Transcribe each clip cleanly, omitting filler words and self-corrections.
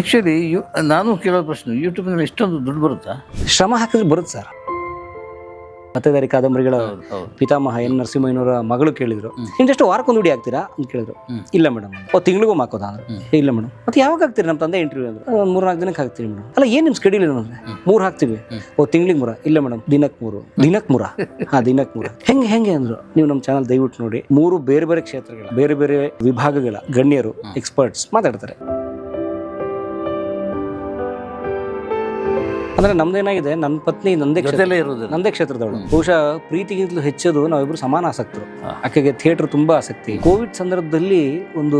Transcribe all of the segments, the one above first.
Actually ನಾನು ಕೇಳೋ ಪ್ರಶ್ನೆ, ಯೂಟ್ಯೂಬ್ನಲ್ಲಿ ಇಷ್ಟೊಂದು ದುಡ್ಡು ಬರುತ್ತಾ? ಶ್ರಮ ಹಾಕಿದ್ರೆ ಬರುತ್ತೆ ಸರ್. ಪತ್ತೇದಾರಿ ಕಾದಂಬರಿಗಳ ಪಿತಾಮಹ ಎನ್ ನರಸಿಂಹಯ್ಯನವರ ಮಗಳು ಕೇಳಿದ್ರು, ಇಂಟೆಷ್ಟು ವಾರಕ್ಕೊಂದು ವಿಡಿಯೋ ಹಾಕ್ತೀರಾ ಅಂತ ಕೇಳಿದ್ರು. ಇಲ್ಲ ಮೇಡಮ್. ತಿಂಗಳಿಗೂ ಹಾಕೋದಾ ಅಂದ್ರೆ ಇಲ್ಲ ಮೇಡಮ್. ಮತ್ತೆ ಯಾವಾಗ ಹಾಕ್ತೀರಿ? ನಮ್ಮ ತಂದೆ ಇಂಟರ್ವ್ಯೂ ಅಂದ್ರೆ 3-4 ದಿನಕ್ಕೆ ಹಾಕ್ತೀವಿ ಮೇಡಮ್. ಅಲ್ಲ ಏನು ನಿಮ್ಮ ಸ್ಕೆಡ್ಯೂಲ್ ಏನು ಅಂದ್ರೆ 3 ಹಾಕ್ತೀವಿ. ತಿಂಗಳಿಗೆ 3? ಇಲ್ಲ ಮೇಡಮ್, ದಿನಕ್ಕೆ 3. ದಿನಕ್ಕೆ 3? ದಿನಕ್ಕೆ 3. ಹೆಂಗೆ ಅಂದ್ರು. ನೀವು ನಮ್ಮ ಚಾನಲ್ ದಯವಿಟ್ಟು ನೋಡಿ. 3 ಬೇರೆ ಬೇರೆ ಕ್ಷೇತ್ರಗಳ ಬೇರೆ ಬೇರೆ ವಿಭಾಗಗಳ ಗಣ್ಯರು, ಎಕ್ಸ್ಪರ್ಟ್ಸ್ ಮಾತಾಡ್ತಾರೆ. ಅಂದ್ರೆ ನಮ್ದೇನಾಗಿದೆ, ನನ್ನ ಪತ್ನಿ ನಂದೇ ಕ್ಷೇತ್ರದವಳು. ಬಹುಶಃ ಪ್ರೀತಿಗಿಂತಲೂ ಹೆಚ್ಚದು ನಾವಿಬ್ರು ಸಮಾನ ಆಸಕ್ತರು. ಆಕೆಗೆ ಥಿಯೇಟರ್ ತುಂಬಾ ಆಸಕ್ತಿ. ಕೋವಿಡ್ ಸಂದರ್ಭದಲ್ಲಿ ಒಂದು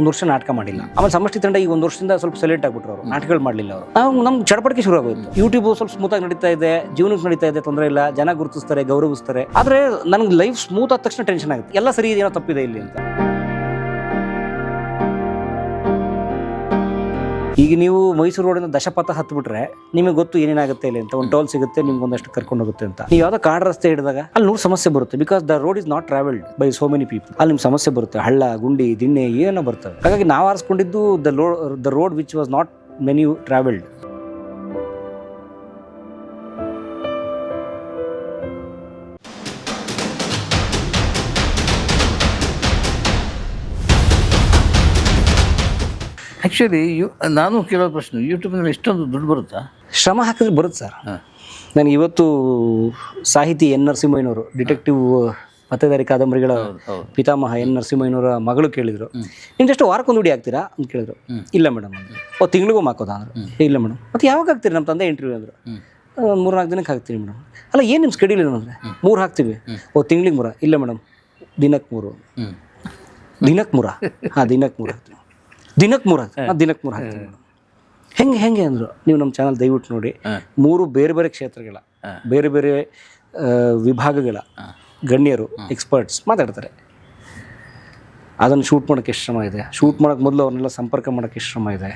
ವರ್ಷ ನಾಟಕ ಮಾಡಿಲ್ಲ. ಆಮೇಲೆ ಸಮಷ್ಟಿ ತಂಡ ಈಗ 1 ವರ್ಷದಿಂದ ಸ್ವಲ್ಪ ಸೈಲೆಂಟ್ ಆಗ್ಬಿಟ್ರು. ಅವರು ನಾಟಕಗಳು ಮಾಡಲಿಲ್ಲ. ಅವರು ನಮ್ಗೆ ಚಡಪಡಿಕೆ ಶುರು ಆಗೋಯ್ತು. ಯೂಟ್ಯೂಬ್ ಸ್ವಲ್ಪ ಸ್ಮೂತ್ ಆಗಿ ನಡೀತಾ ಇದೆ, ಜೀವನಕ್ಕೆ ನಡೀತಾ ಇದೆ, ತೊಂದರೆ ಇಲ್ಲ, ಜನ ಗುರುತಿಸ್ತಾರೆ, ಗೌರವಿಸ್ತಾರೆ. ಆದ್ರೆ ನನಗೆ ಲೈಫ್ ಸ್ಮೂತ್ ಆದ ತಕ್ಷಣ ಟೆನ್ಷನ್ ಆಗುತ್ತೆ, ಎಲ್ಲ ಸರಿ ಇದೆಯೋ ತಪ್ಪಿದೆ ಇಲ್ಲಿ ಅಂತ. ಈಗ ನೀವು ಮೈಸೂರು ರೋಡಿನ ದಶಪಥ ಹತ್ಬಿಟ್ರೆ ನಿಮಗೆ ಗೊತ್ತು ಏನೇನಾಗುತ್ತೆ ಇಲ್ಲಿ ಅಂತ. ಒಂದು ಟೋಲ್ ಸಿಗುತ್ತೆ, ನಿಮ್ಗೆ ಒಂದಷ್ಟು ಕರ್ಕೊಂಡು ಹೋಗುತ್ತೆ ಅಂತ. ನೀವು ಯಾವ್ದೋ ಕಾಡ್ ರಸ್ತೆ ಹಿಡಿದಾಗ ಅಲ್ಲಿ 100 ಸಮಸ್ಯೆ ಬರುತ್ತೆ. Because the road is not travelled by so many people. ಅಲ್ಲಿ ನಿಮ್ಗೆ ಸಮಸ್ಯೆ ಬರುತ್ತೆ, ಹಳ್ಳ ಗುಂಡಿ ದಿಣ್ಣೆ ಏನೋ ಬರ್ತವೆ. ಹಾಗಾಗಿ ನಾವು ಆರಿಸ್ಕೊಂಡಿದ್ದು the road which was not many travelled. Actually ನಾನು ಕೇಳೋ ಪ್ರಶ್ನೆ, ಯೂಟ್ಯೂಬ್ನಲ್ಲಿ ಇಷ್ಟೊಂದು ದುಡ್ಡು ಬರುತ್ತಾ? ಶ್ರಮ ಹಾಕಿದ್ರೆ ಬರುತ್ತೆ ಸರ್. ನನಗೆ ಇವತ್ತು ಸಾಹಿತಿ ಎನ್ ನರಸಿಂಹಯ್ಯನವರು, ಡಿಟೆಕ್ಟಿವ್ ಪತ್ತೇದಾರಿ ಕಾದಂಬರಿಗಳ ಪಿತಾಮಹ ಎನ್ ನರಸಿಂಹಯ್ಯನವರ ಮಗಳು ಕೇಳಿದ್ರು, ಇಂಟೆಷ್ಟು ವಾರಕ್ಕೊಂದು ವಿಡಿಯೋ ಹಾಕ್ತೀರಾ ಅಂತ ಕೇಳಿದ್ರು. ಇಲ್ಲ ಮೇಡಮ್. ತಿಂಗಳಿಗೂ ಹಾಕೋದಾ ಅಂದ್ರೆ ಇಲ್ಲ ಮೇಡಮ್. ಮತ್ತೆ ಯಾವಾಗ ಹಾಕ್ತೀರಿ? ನಮ್ಮ ತಂದೆ ಇಂಟರ್ವ್ಯೂ ಅಂದರು. 3-4 ದಿನಕ್ಕೆ ಹಾಕ್ತೀವಿ ಮೇಡಮ್. ಅಲ್ಲ ಏನು ನಿಮ್ಮ ಸ್ಕೆಡ್ಯೂಲ್ ಏನು ಅಂದರೆ 3 ಹಾಕ್ತೀವಿ. ತಿಂಗಳಿಗೆ 3? ಇಲ್ಲ ಮೇಡಮ್, ದಿನಕ್ಕೆ 3. ದಿನಕ್ಕೆ 3? ದಿನಕ್ಕೆ 3 ಹಾಕ್ತೀವಿ. ದಿನಕ್ಕೆ 3? ದಿನಕ್ಕೆ 3 ಹಾಕ್ತೀವಿ ಮೇಡಮ್. ಹೆಂಗೆ ಅಂದರು. ನೀವು ನಮ್ಮ ಚಾನಲ್ ದಯವಿಟ್ಟು ನೋಡಿ. 3 ಬೇರೆ ಬೇರೆ ಕ್ಷೇತ್ರಗಳ ಬೇರೆ ಬೇರೆ ವಿಭಾಗಗಳ ಗಣ್ಯರು, ಎಕ್ಸ್ಪರ್ಟ್ಸ್ ಮಾತಾಡ್ತಾರೆ. ಅದನ್ನು ಶೂಟ್ ಮಾಡೋಕ್ಕೆ ಎಷ್ಟು ಶ್ರಮ ಇದೆ, ಶೂಟ್ ಮಾಡೋಕ್ಕೆ ಮೊದಲು ಅವ್ರನ್ನೆಲ್ಲ ಸಂಪರ್ಕ ಮಾಡೋಕ್ಕೆ ಎಷ್ಟು ಶ್ರಮ ಇದೆ,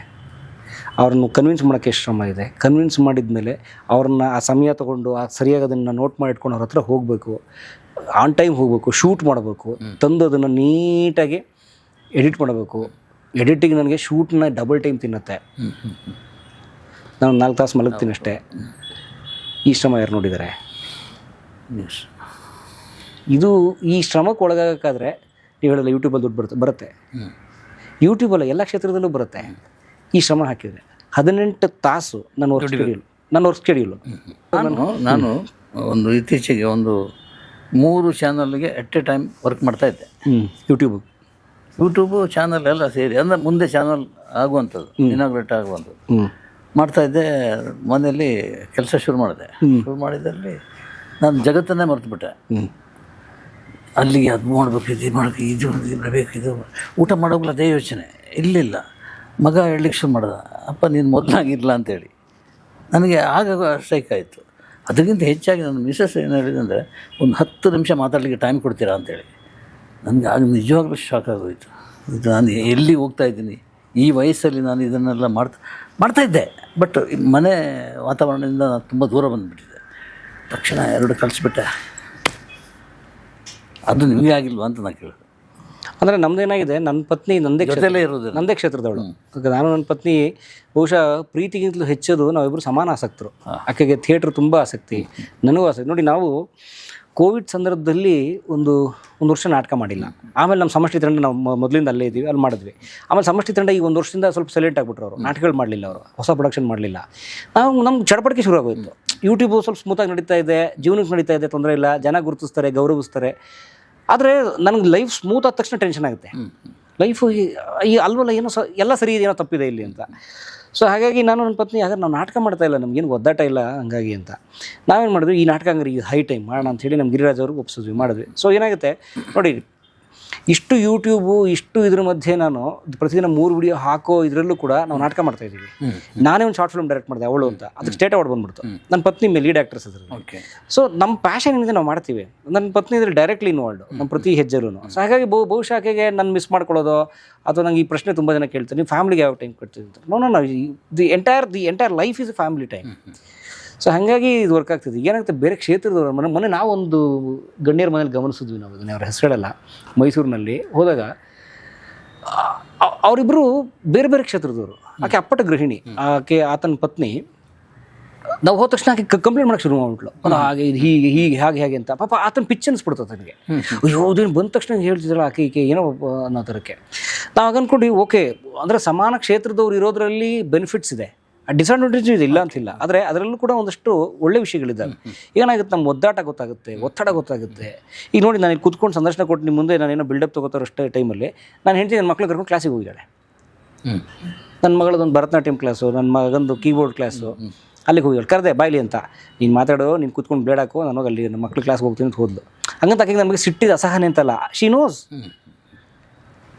ಅವ್ರನ್ನು ಕನ್ವಿನ್ಸ್ ಮಾಡೋಕ್ಕೆ ಎಷ್ಟು ಶ್ರಮ ಇದೆ. ಕನ್ವಿನ್ಸ್ ಮಾಡಿದ್ಮೇಲೆ ಅವ್ರನ್ನ ಆ ಸಮಯ ತೊಗೊಂಡು ಸರಿಯಾಗಿ ಅದನ್ನು ನೋಟ್ ಮಾಡಿ ಇಟ್ಕೊಂಡು ಅವ್ರ ಹತ್ರ ಹೋಗಬೇಕು, ಆನ್ ಟೈಮ್ ಹೋಗಬೇಕು, ಶೂಟ್ ಮಾಡಬೇಕು, ತಂದು ಅದನ್ನು ನೀಟಾಗಿ ಎಡಿಟ್ ಮಾಡಬೇಕು. ಎಡಿಟಿಂಗ್ ನನಗೆ ಶೂಟ್ನ ಡಬಲ್ ಟೈಮ್ ತಿನ್ನುತ್ತೆ. ನಾನು 4 ತಾಸು ಮಲಗ್ತೀನಿ ಅಷ್ಟೇ. ಈ ಶ್ರಮ ಯಾರು ನೋಡಿದ್ದಾರೆ? ಇದು ಈ ಶ್ರಮಕ್ಕೆ ಒಳಗಾಗಕ್ಕಾದ್ರೆ ನೀವು ಹೇಳಲ್ಲ ಯೂಟ್ಯೂಬಲ್ಲಿ ದುಡ್ಡು ಬರುತ್ತೆ. ಯೂಟ್ಯೂಬಲ್ಲ ಎಲ್ಲ ಕ್ಷೇತ್ರದಲ್ಲೂ ಬರುತ್ತೆ. ಈ ಶ್ರಮ ಹಾಕಿದರೆ 18 ತಾಸು ನನ್ನ ವರ್ಕ್ ಸ್ಕೆಡ್ಯೂಲು. ನಾನು ಒಂದು ಇತ್ತೀಚೆಗೆ 3 ಚಾನಲ್ಗೆ ಎಟ್ ಎ ಟೈಮ್ ವರ್ಕ್ ಮಾಡ್ತಾಯಿದ್ದೆ. ಯೂಟ್ಯೂಬು ಚಾನಲ್ ಎಲ್ಲ ಸೇರಿ, ಅಂದರೆ ಮುಂದೆ ಚಾನಲ್ ಆಗುವಂಥದ್ದು, ಇನಾಗ್ರೇಟ್ ಆಗುವಂಥದ್ದು ಮಾಡ್ತಾಯಿದ್ದೆ. ಮನೆಯಲ್ಲಿ ಕೆಲಸ ಶುರು ಮಾಡಿದಲ್ಲಿ ನಾನು ಜಗತ್ತನ್ನೇ ಮರೆತುಬಿಟ್ಟೆ. ಅಲ್ಲಿಗೆ ಅದು ಮಾಡಬೇಕು, ಇದು ಮಾಡಬೇಕು, ಇದು ಬರಬೇಕು, ಇದು ಊಟ ಮಾಡೋಗ್ಲ ಅದೇ ಯೋಚನೆ. ಇಲ್ಲ ಮಗ ಹೇಳಲಿಕ್ಕೆ ಶುರು ಮಾಡ್ದ, ಅಪ್ಪ ನೀನು ಮೊದಲಾಗಿರಲ್ಲ ಅಂತೇಳಿ. ನನಗೆ ಆಗ ಸ್ಟ್ರೈಕ್ ಆಯಿತು. ಅದಕ್ಕಿಂತ ಹೆಚ್ಚಾಗಿ ನನ್ನ ಮಿಸಸ್ ಏನು ಹೇಳಿದಂದರೆ, ಒಂದು 10 ನಿಮಿಷ ಮಾತಾಡಲಿಕ್ಕೆ ಟೈಮ್ ಕೊಡ್ತೀರಾ ಅಂತೇಳಿ. ನನಗೆ ಆಗ ನಿಜವಾಗ್ಲೂ ಶಾಕ್ ಆಗೋಯಿತು. ಇದು ನಾನು ಎಲ್ಲಿ ಹೋಗ್ತಾಯಿದ್ದೀನಿ, ಈ ವಯಸ್ಸಲ್ಲಿ ನಾನು ಇದನ್ನೆಲ್ಲ ಮಾಡ್ತಾಯಿದ್ದೆ. ಬಟ್ ಮನೆ ವಾತಾವರಣದಿಂದ ನಾನು ತುಂಬ ದೂರ ಬಂದುಬಿಟ್ಟಿದ್ದೆ. ತಕ್ಷಣ 2 ಕಳಿಸ್ಬಿಟ್ಟೆ. ಅದು ನಿಮಗೆ ಆಗಿಲ್ವಾ ಅಂತ ನಾನು ಕೇಳಿದೆ. ಅಂದರೆ ನಮ್ಮದೇನಾಗಿದೆ, ನನ್ನ ಪತ್ನಿ ನಂದೇ ಕ್ಷೇತ್ರದವಳು. ನಾನು ನನ್ನ ಪತ್ನಿ ಬಹುಶಃ ಪ್ರೀತಿಗಿಂತಲೂ ಹೆಚ್ಚದು ನಾವಿಬ್ಬರು ಸಮಾನ ಆಸಕ್ತರು. ಆಕೆಗೆ ಥಿಯೇಟ್ರ್ ತುಂಬ ಆಸಕ್ತಿ, ನನಗೂ ಆಸಕ್ತಿ. ನೋಡಿ, ನಾವು ಕೋವಿಡ್ ಸಂದರ್ಭದಲ್ಲಿ ಒಂದು ವರ್ಷ ನಾಟಕ ಮಾಡಿಲ್ಲ. ಆಮೇಲೆ ನಮ್ಮ ಸಮಷ್ಟಿ ತಂಡ, ನಾವು ಮೊದಲಿಂದ ಅಲ್ಲೇ ಇದ್ದೀವಿ, ಅಲ್ಲಿ ಮಾಡಿದ್ವಿ. ಆಮೇಲೆ ಸಮಷ್ಟಿ ತಂಡ ಈಗ 1 ವರ್ಷದಿಂದ ಸ್ವಲ್ಪ ಸೈಲೆಂಟ್ ಆಗ್ಬಿಟ್ರು. ಅವರು ನಾಟಕಗಳು ಮಾಡಲಿಲ್ಲ, ಅವರು ಹೊಸ ಪ್ರೊಡಕ್ಷನ್ ಮಾಡಲಿಲ್ಲ. ನಮ್ಗೆ ಚಡಪಡಿಕೆ ಶುರು ಆಗೋಯ್ತು. ಯೂಟ್ಯೂಬು ಸ್ವಲ್ಪ ಸ್ಮೂತಾಗಿ ನಡೀತಾ ಇದೆ, ಜೀವನಕ್ಕೆ ನಡೀತಾ ಇದೆ, ತೊಂದರೆ ಇಲ್ಲ, ಜನ ಗುರುತಿಸ್ತಾರೆ, ಗೌರವಿಸ್ತಾರೆ. ಆದರೆ ನನಗೆ ಲೈಫ್ ಸ್ಮೂತ್ ಆದ ತಕ್ಷಣ ಟೆನ್ಷನ್ ಆಗುತ್ತೆ. ಲೈಫು ಈ ಅಲ್ವಲ್ಲ, ಏನೋ ಎಲ್ಲ ಸರಿ ಇದೆಯೋ ತಪ್ಪಿದೆ ಇಲ್ಲಿ ಅಂತ. ಸೊ ಹಾಗಾಗಿ ನಾನು ನನ್ನ ಪತ್ನಿ, ಹಾಗಾದ್ರೆ ನಾವು ನಾಟಕ ಮಾಡ್ತಾಯಿಲ್ಲ, ನಮಗೇನು ಒದ್ದಾಟ ಇಲ್ಲ ಹಂಗಾಗಿ ಅಂತ ನಾವೇನು ಮಾಡಿದ್ವಿ, ಈ ನಾಟಕ ಹಂಗಾರೆ ಈಗ ಹೈ ಟೈಮ್ ಮಾಡೋಣ ಅಂಥೇಳಿ ನಮ್ಮ ಗಿರಿರಾಜ್ ಅವ್ರಿಗೆ ಒಪ್ಸಿದ್ವಿ, ಮಾಡಿದ್ವಿ. ಸೊ ಏನಾಗುತ್ತೆ ನೋಡಿ, ಇಷ್ಟು ಯೂಟ್ಯೂಬು ಇಷ್ಟು ಇದ್ರ ಮಧ್ಯೆ ನಾನು ಪ್ರತಿದಿನ 3 ವಿಡಿಯೋ ಹಾಕೋ ಇದರಲ್ಲೂ ಕೂಡ ನಾವು ನಾಟಕ ಮಾಡ್ತಾಯಿದ್ದೀವಿ. ನಾನೇ ಒಂದು ಶಾರ್ಟ್ ಫಿಲ್ಮ್ ಡೈರೆಕ್ಟ್ ಮಾಡಿದೆ, ಅವಳು ಅಂತ. ಅದಕ್ಕೆ ಸ್ಟೇಟ್ ಅವಾರ್ಡ್ ಬಂದ್ಬಿಡ್ತು. ನನ್ನ ಪತ್ನಿ ಮೇಲೆ ಲೀಡ್ ಆ್ಯಕ್ಟ್ರೆಸ್ ಅದ್ರಲ್ಲಿ. ಸೊ ನಮ್ಮ ಪ್ಯಾಷನ್ ಏನಿದೆ ನಾವು ಮಾಡ್ತೀವಿ. ನನ್ನ ಪತ್ನಿ ಇದ್ರಲ್ಲಿ ಡೈರೆಕ್ಟ್ಲಿ ಇನ್ವಾಲ್ಡ್, ನಮ್ಮ ಪ್ರತಿ ಹೆಜ್ಜೆಲೂ. ಸೊ ಹಾಗಾಗಿ ಬಹುಶಃ ಆಕೆಗೆ ನಾನು ಮಿಸ್ ಮಾಡ್ಕೊಳ್ಳೋದು, ಅಥವಾ ನಂಗೆ ಈ ಪ್ರಶ್ನೆ ತುಂಬ ಜನ ಕೇಳ್ತಾರೆ, ನೀವು ಫ್ಯಾಮಿಲಿಗೆ ಯಾವ ಟೈಮ್ ಕೊಡ್ತೀವಿ ಅಂತ. Know the entire life is A family time. So ಹಾಗಾಗಿ ಇದು ವರ್ಕ್ ಆಗ್ತದೆ. ಏನಾಗುತ್ತೆ, ಬೇರೆ ಕ್ಷೇತ್ರದವ್ರು ಮೊನ್ನೆ ನಾವೊಂದು ಗಣ್ಯರ ಮನೇಲಿ ಗಮನಿಸಿದ್ವಿ ನಾವು, ಅದನ್ನ ಅವ್ರ ಹೆಸರುಗಳೆಲ್ಲ, ಮೈಸೂರಿನಲ್ಲಿ ಹೋದಾಗ ಅವರಿಬ್ಬರು ಬೇರೆ ಬೇರೆ ಕ್ಷೇತ್ರದವರು. ಆಕೆ ಅಪ್ಪಟ ಗೃಹಿಣಿ. ಆತನ ಪತ್ನಿ ನಾವು ಹೋದ ತಕ್ಷಣ ಆಕೆ ಕಂಪ್ಲೇಂಟ್ ಮಾಡಕ್ಕೆ ಶುರು ಮಾಡ್ಬಿಟ್ಲು, ಹಾಗೆ ಇದು ಹೀಗೆ ಹೀಗೆ ಹಾಗೆ ಅಂತ. ಪಾಪ ಆತನ ಪಿಚ್ ಅನ್ಸ್ಬಿಡ್ತದೆ ನನಗೆ. ಅಯ್ಯೋ ಅದೇನು ಬಂದ ತಕ್ಷಣ ಹೇಳ್ತಿದ್ದಲ್ಲ ಆಕೆ ಏನೋ ಅನ್ನೋ ಥರಕ್ಕೆ. ನಾವು ಅಂದ್ಕೊಂಡು ಓಕೆ ಅಂದರೆ ಸಮಾನ ಕ್ಷೇತ್ರದವ್ರು ಇರೋದ್ರಲ್ಲಿ ಬೆನಿಫಿಟ್ಸ್ ಇದೆ, ಡಿಸ್ಅಡ್ವಾಂಟೇಜ್ ಇದೆ, ಇಲ್ಲ ಅಂತಿಲ್ಲ. ಆದರೆ ಅದರಲ್ಲೂ ಕೂಡ ಒಂದಷ್ಟು ಒಳ್ಳೆ ವಿಷಯಗಳಿದ್ದಾವೆ. ಏನಾಗುತ್ತೆ, ನಮ್ಮ ಒದ್ದಾಟ ಗೊತ್ತಾಗುತ್ತೆ, ಒತ್ತಡ ಗೊತ್ತಾಗುತ್ತೆ. ಈಗ ನೋಡಿ, ನಾನು ಇಲ್ಲಿ ಕುತ್ಕೊಂಡು ಸಂದರ್ಶನ ಕೊಟ್ಟು ನಿಮ್ಮ ಮುಂದೆ ನಾನೇನೋ ಬಿಲ್ಡಪ್ ತೊಗೋತಾರೋ ಅಷ್ಟೇ ಟೈಮಲ್ಲಿ ನಾನು ಹೇಳ್ತೀನಿ, ನನ್ನ ಮಕ್ಳು ಕರ್ಕೊಂಡು ಕ್ಲಾಸಿಗೆ ಹೋಗಿದ್ದಾಳೆ. ನನ್ನ ಮಗಳದೊಂದು ಭರತನಾಟ್ಯಂ ಕ್ಲಾಸು, ನನ್ನ ಮಗಂದು ಕೀಬೋರ್ಡ್ ಕ್ಲಾಸು, ಅಲ್ಲಿಗೆ ಹೋಗಿ ಕರೆದೆ ಬಾಯ್ಲಿ ಅಂತ, ನೀನು ಮಾತಾಡೋ, ನೀನು ಕೂತ್ಕೊಂಡು ಬೇಡಾಕೋ, ನಾನು ಅಲ್ಲಿ ನಮ್ಮ ಮಕ್ಳು ಕ್ಲಾಸ್ಗೆ ಹೋಗ್ತೀನಿ ಅಂತ ಹೋದ್ಲು. ಹಂಗಂತ ಆಕೆಗೆ ನಮಗೆ ಸಿಟ್ಟಿದ ಅಸಹನೆ ಅಂತಲ್ಲ, ಶಿ ನೋಸ್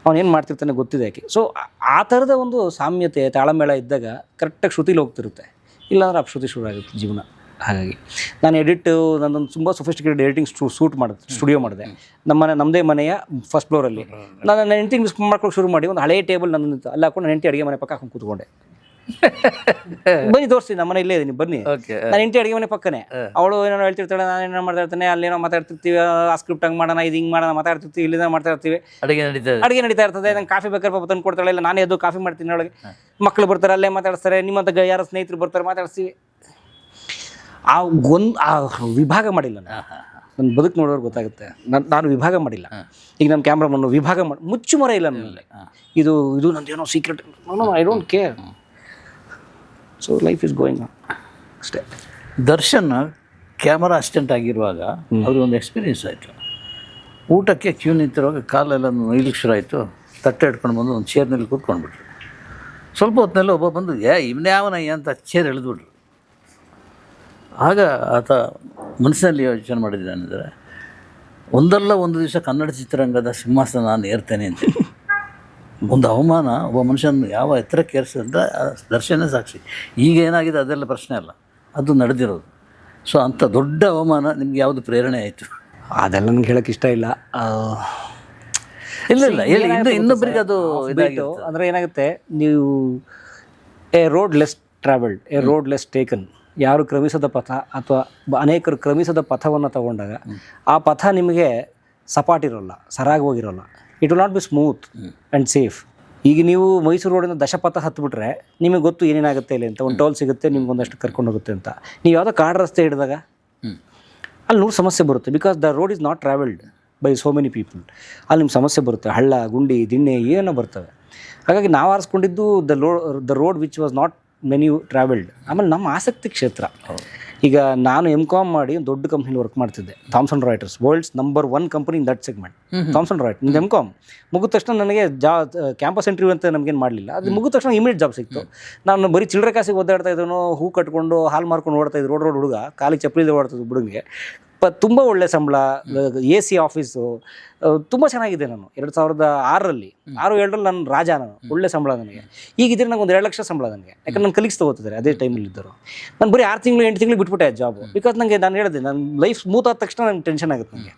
ಅವನೇನು ಮಾಡ್ತಿರ್ತಾನೆ ಗೊತ್ತಿದೆ ಆಕೆ. ಸೊ ಆ ಥರದ ಒಂದು ಸಾಮ್ಯತೆ ತಾಳಮೇಳ ಇದ್ದಾಗ ಕರೆಕ್ಟಾಗಿ ಶ್ರುತಿಲಿ ಹೋಗ್ತಿರುತ್ತೆ, ಇಲ್ಲಾಂದ್ರೆ ಅಪಶ್ರುತಿ ಶುರು ಆಗುತ್ತೆ ಜೀವನ. ಹಾಗಾಗಿ ನಾನು ನನ್ನೊಂದು ತುಂಬ ಸೊಫಿಸ್ಟಿಕೇಟೆಡ್ ಎಡಿಟಿಂಗ್ ಸ್ಟುಡಿಯೋ ಮಾಡಿದೆ ನಮ್ಮದೇ ಮನೆಯ ಫಸ್ಟ್ ಫ್ಲೋರಲ್ಲಿ. ನಾನು ನನ್ನ ಹೆಂಡತಿ ಮಿಸ್ ಮಾಡ್ಕೊಂಡು ಶುರು ಮಾಡಿ ಒಂದು ಹಳೆಯ ಟೇಬಲ್ ನನ್ನ ಅಲ್ಲಿ ಹಾಕೊಂಡು ನನ್ನ ಹೆಂಡತಿ ಅಡುಗೆ ಮನೆ ಪಕ್ಕ ಹಾಕೊಂಡು ಕೂತ್ಕೊಂಡೆ. ಬನ್ನಿ ತೋರಿಸ್ತೀನಿ, ನಮ್ಮ ಮನೆ ಇಲ್ಲೇ ಇದೀನಿ ಬನ್ನಿ. ನಾನು ಹೆಂಡತಿ ಅಡುಗೆ ಮನೆ ಪಕ್ಕನೆ, ಅವಳು ಏನೋ ಹೇಳ್ತಿರ್ತಾಳೆ, ನಾನು ಏನೋ ಮಾಡ್ತಾ ಇರ್ತಾನೆ, ಅಲ್ಲೇನೋ ಮಾತಾಡ್ತಿರ್ತೀವಿ, ಆ ಸ್ಕ್ರಿಪ್ಟ್ ಹಂಗೆ ಮಾಡೋಣ, ಇದು ಹಿಂಗೆ ಮಾಡೋಣ ಮಾತಾಡ್ತಿರ್ತೀವಿ, ಇಲ್ಲಿಂದ ಮಾಡ್ತಾ ಇರ್ತೀವಿ, ಅಡುಗೆ ನಡೀತಾ ಇರ್ತದೆ. ನಂಗೆ ಕಾಫಿ ಬೇಕಾದ್ರೆ ಪಾಪ ತಂದು ಕೊಡ್ತಾಳೆ, ಇಲ್ಲ ನಾನೇ ಎದ್ದು ಕಾಫಿ ಮಾಡ್ತೀನಿ ಒಳಗೆ. ಮಕ್ಕಳು ಬರ್ತಾರೆ, ಅಲ್ಲೇ ಮಾತಾಡಿಸ್ತಾರೆ, ನಿಮ್ಮಂತ ಯಾರೋ ಸ್ನೇಹಿತರು ಬರ್ತಾರೆ, ಮಾತಾಡ್ತೀವಿ. ಆ ವಿಭಾಗ ಮಾಡಿಲ್ಲ ನನ್ನ ಬದುಕು ನೋಡೋರು ಗೊತ್ತಾಗುತ್ತೆ. ನಾನು ವಿಭಾಗ ಮಾಡಿಲ್ಲ. ಈಗ ನಮ್ಮ ಕ್ಯಾಮ್ರಾಮನ್ನು ವಿಭಾಗ ಮಾಡಿ ಮುಚ್ಚು ಮರ ಇಲ್ಲ ನನ್ನಲ್ಲಿ. ಇದು ನಂದೇನೋ secret, I don't care. So life is going on ಅಷ್ಟೇ. ದರ್ಶನ್ ಕ್ಯಾಮರಾ ಅಸಿಸ್ಟೆಂಟ್ ಆಗಿರುವಾಗ ಅವ್ರಿಗೆ ಒಂದು ಎಕ್ಸ್ಪೀರಿಯೆನ್ಸ್ ಆಯಿತು. ಊಟಕ್ಕೆ ಕ್ಯೂ ನಿಂತಿರುವಾಗ ಕಾಲೆಲ್ಲ ನೋಯ್ಲಿಕ್ಕೆ ಶುರು ಆಯಿತು. ತಟ್ಟೆ ಇಟ್ಕೊಂಡು ಬಂದು ಒಂದು ಚೇರ್ನಲ್ಲಿ ಕೂತ್ಕೊಂಡ್ಬಿಟ್ರು. ಸ್ವಲ್ಪ ಹೊತ್ತಿನಲ್ಲಿ ಒಬ್ಬ ಬಂದು ಇವನೇ ಯಾವನಯ್ಯ ಅಂತ ಚೇರ್ ಎಳೆದ್ಬಿಟ್ರು. ಆಗ ಆತ ಮನಸ್ಸಿನಲ್ಲಿ ಯೋಚನೆ ಮಾಡಿದ್ದಾನೆಂದರೆ, ಒಂದಲ್ಲ ಒಂದು ದಿವಸ ಕನ್ನಡ ಚಿತ್ರರಂಗದ ಸಿಂಹಾಸನ ನಾನು ಏರ್ತೇನೆ ಅಂತ. ಒಂದು ಅವಮಾನ ಒಬ್ಬ ಮನುಷ್ಯನ ಯಾವ ಎತ್ತರಕ್ಕೆ ಏರಿಸಿದಂತ ದರ್ಶನ ಸಾಕ್ಷಿ. ಈಗ ಏನಾಗಿದೆ ಅದೆಲ್ಲ ಪ್ರಶ್ನೆ ಅಲ್ಲ, ಅದು ನಡೆದಿರೋದು. ಸೊ ಅಂಥ ದೊಡ್ಡ ಅವಮಾನ ನಿಮ್ಗೆ ಯಾವುದು ಪ್ರೇರಣೆ ಆಯಿತು? ಅದೆಲ್ಲ ನನಗೆ ಹೇಳೋಕ್ಕೆ ಇಷ್ಟ ಇಲ್ಲ. ಇಲ್ಲ ಇನ್ನೊಬ್ಬರಿಗೆ ಅದು ಇದಾಗಿತ್ತು. ಅಂದರೆ ಏನಾಗುತ್ತೆ, ನೀವು A road less travelled, A road less taken, ಯಾರು ಕ್ರಮಿಸದ ಪಥ ಅಥವಾ ಅನೇಕರು ಕ್ರಮಿಸದ ಪಥವನ್ನು ತಗೊಂಡಾಗ ಆ ಪಥ ನಿಮಗೆ ಸಪಾಟಿರೋಲ್ಲ, ಸರಾಗಿ ಹೋಗಿರೋಲ್ಲ. It will not be smooth and safe. ಈಗ ನೀವು ಮೈಸೂರು ರೋಡಿಂದ ದಶಪಥ ಹತ್ಬಿಟ್ರೆ ನಿಮಗೆ ಗೊತ್ತು ಏನೇನಾಗುತ್ತೆ ಇಲ್ಲಿ ಅಂತ. ಒಂದು ಟೋಲ್ ಸಿಗುತ್ತೆ, ನಿಮ್ಗೆ ಒಂದಷ್ಟು ಕರ್ಕೊಂಡು ಹೋಗುತ್ತೆ ಅಂತ. ನೀವು ಯಾವುದೋ ಕಾಡು ರಸ್ತೆ ಹಿಡಿದಾಗ ಅಲ್ಲಿ 100 ಸಮಸ್ಯೆ ಬರುತ್ತೆ. Because the road is not travelled by so many people. ಅಲ್ಲಿ ನಿಮ್ಗೆ ಸಮಸ್ಯೆ ಬರುತ್ತೆ, ಹಳ್ಳ ಗುಂಡಿ ದಿಣ್ಣೆ ಏನೋ ಬರ್ತವೆ. ಹಾಗಾಗಿ ನಾವು ಆರಿಸ್ಕೊಂಡಿದ್ದು the road which was not many travelled. ಆಮೇಲೆ ನಮ್ಮ ಆಸಕ್ತಿ ಕ್ಷೇತ್ರ. ಈಗ ನಾನು M.Com ಮಾಡಿ ಒಂದು ದೊಡ್ಡ ಕಂಪ್ನಿಲಿ ವರ್ಕ್ ಮಾಡ್ತಿದ್ದೆ, Thomson Reuters, world's number 1 company in that segment. Thomson Reuter ನಿಮ್ದು M.Com ಮುಗಿದ ತಕ್ಷಣ ನನಗೆ ಕ್ಯಾಂಪಸ್ ಇಂಟರ್ವ್ಯೂ ಅಂತ ನಮಗೇನು ಮಾಡಲಿಲ್ಲ. ಅದು ಮುಗಿದ ತಕ್ಷಣ ಇಮಿಡಿಯೇಟ್ ಜಾಬ್ ಸಿಕ್ತು. ನಾನು ಬರೀ ಚಿಲ್ಲರೆ ಕಾಸಿಗೆ ಓದಾಡ್ತಾ ಇದ್ದನು, ಹೂ ಕಟ್ಕೊಂಡು ಹಾಲು ಮಾರ್ಕೊಂಡು ಓಡ್ತಾ ಇದ್ದು ರೋಡ್ ಹುಡುಗ, ಕಾಲಿಗೆ ಚಪ್ಪಲಿದೆ ಓಡ್ತಿದ್ದು ಹುಡುಗನಿಗೆ. ತುಂಬ ಒಳ್ಳೆ ಸಂಬಳ, AC ಆಫೀಸು, ತುಂಬ ಚೆನ್ನಾಗಿದೆ. ನಾನು 2006ರಲ್ಲಿ 6-7ರಲ್ಲಿ ನಾನು ರಾಜ, ನಾನು ಒಳ್ಳೆ ಸಂಬಳ ನನಗೆ. ಈಗಿದ್ರೆ ನನಗೆ ಒಂದು 2 ಲಕ್ಷ ಸಂಬಳ ನನಗೆ. ಯಾಕಂದ್ರೆ ನನ್ನ ಕಲೀಗ್ಸ್ ತೊಗೋತಿದ್ದಾರೆ ಅದೇ ಟೈಮಲ್ಲಿ ಇದ್ದರು. ನಾನು ಬರೀ 6 ತಿಂಗಳು 8 ತಿಂಗಳು ಬಿಟ್ಬಿಟ್ಟೆ ಜಾಬು. ಬಿಕಾಸ್ ನನಗೆ ನಾನು ಹೇಳಿದೆ, ನನ್ನ ಲೈಫ್ ಸ್ಮೂತ್ ಆದ ತಕ್ಷಣ ನನಗೆ ಟೆನ್ಷನ್ ಆಗುತ್ತೆ, ನನಗೆ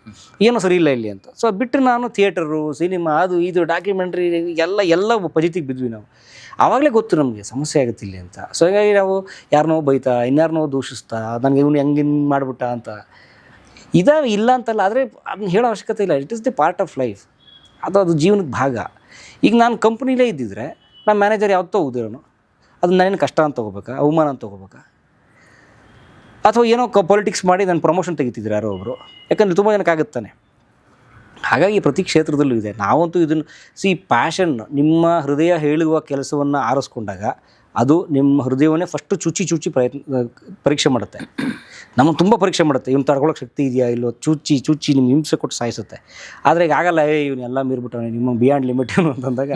ಏನೋ ಸರಿ ಇಲ್ಲ ಇಲ್ಲಿ ಅಂತ. ಸೊ ಅದು ಬಿಟ್ಟು ನಾನು ಥಿಯೇಟರು, ಸಿನಿಮಾ, ಅದು ಇದು ಡಾಕ್ಯುಮೆಂಟ್ರಿ ಎಲ್ಲ ಪಜಿತಿಗೆ ಬಿದ್ವಿ ನಾವು. ಆವಾಗಲೇ ಗೊತ್ತು ನಮಗೆ ಸಮಸ್ಯೆ ಆಗುತ್ತೆ ಇಲ್ಲಿ ಅಂತ. ಸೊ ಹೀಗಾಗಿ ನಾವು ಯಾರನ್ನೋ ಬೈತಾ, ಇನ್ಯಾರನ್ನೋ ದೂಷಿಸ್ತಾ, ನನಗೆ ಇವನು ಹೆಂಗಿನ್ ಮಾಡಿಬಿಟ್ಟ ಅಂತ ಇದಾವೆ, ಇಲ್ಲ ಅಂತಲ್ಲ. ಆದರೆ ಅದನ್ನ ಹೇಳೋ ಅವಶ್ಯಕತೆ ಇಲ್ಲ. It is the part of life. ಅದು ಜೀವನದ ಭಾಗ. ಈಗ ನಾನು ಕಂಪ್ನಿಲೇ ಇದ್ದಿದ್ರೆ ನಮ್ಮ ಮ್ಯಾನೇಜರ್ ಯಾವತ್ತೋ ಹೋಗಿರೋನು, ಅದು ನಾನೇನು ಕಷ್ಟ ಅಂತ ತೊಗೋಬೇಕಾ, ಅವಮಾನ ಅಂತ ತೊಗೋಬೇಕಾ, ಅಥವಾ ಏನೋ ಪೊಲಿಟಿಕ್ಸ್ ಮಾಡಿ ನಾನು ಪ್ರಮೋಷನ್ ತೆಗಿತಿದ್ರು ಯಾರೋ ಒಬ್ಬರು. ಯಾಕಂದರೆ ತುಂಬ ಜನಕ್ಕಾಗುತ್ತಾನೆ. ಹಾಗಾಗಿ ಪ್ರತಿ ಕ್ಷೇತ್ರದಲ್ಲೂ ಇದೆ. ನಾವಂತೂ ಇದನ್ನು ಪ್ಯಾಷನ್, ನಿಮ್ಮ ಹೃದಯ ಹೇಳುವ ಕೆಲಸವನ್ನು ಆರಿಸ್ಕೊಂಡಾಗ ಅದು ನಿಮ್ಮ ಹೃದಯವನ್ನೇ ಫಸ್ಟು ಚುಚ್ಚಿ ಪರೀಕ್ಷೆ ಮಾಡುತ್ತೆ. ನಮಗೆ ತುಂಬ ಪರೀಕ್ಷೆ ಮಾಡುತ್ತೆ, ಇವ್ನು ತಡ್ಕೊಳ್ಳೋಕೆ ಶಕ್ತಿ ಇದೆಯಾ ಇಲ್ಲೋ, ಚುಚ್ಚಿ ನಿಮ್ಗೆ ಹಿಂಸೆ ಕೊಟ್ಟು ಸಾಯಿಸುತ್ತೆ. ಆದರೆ ಈಗ ಆಗಲ್ಲ, ಇವನು ಎಲ್ಲ ಮೀರ್ಬಿಟ್ಟವನೇ, ನಿಮ್ಮ ಬಿಯಾಂಡ್ ಲಿಮಿಟ್ ಏನು ಅಂತಂದಾಗ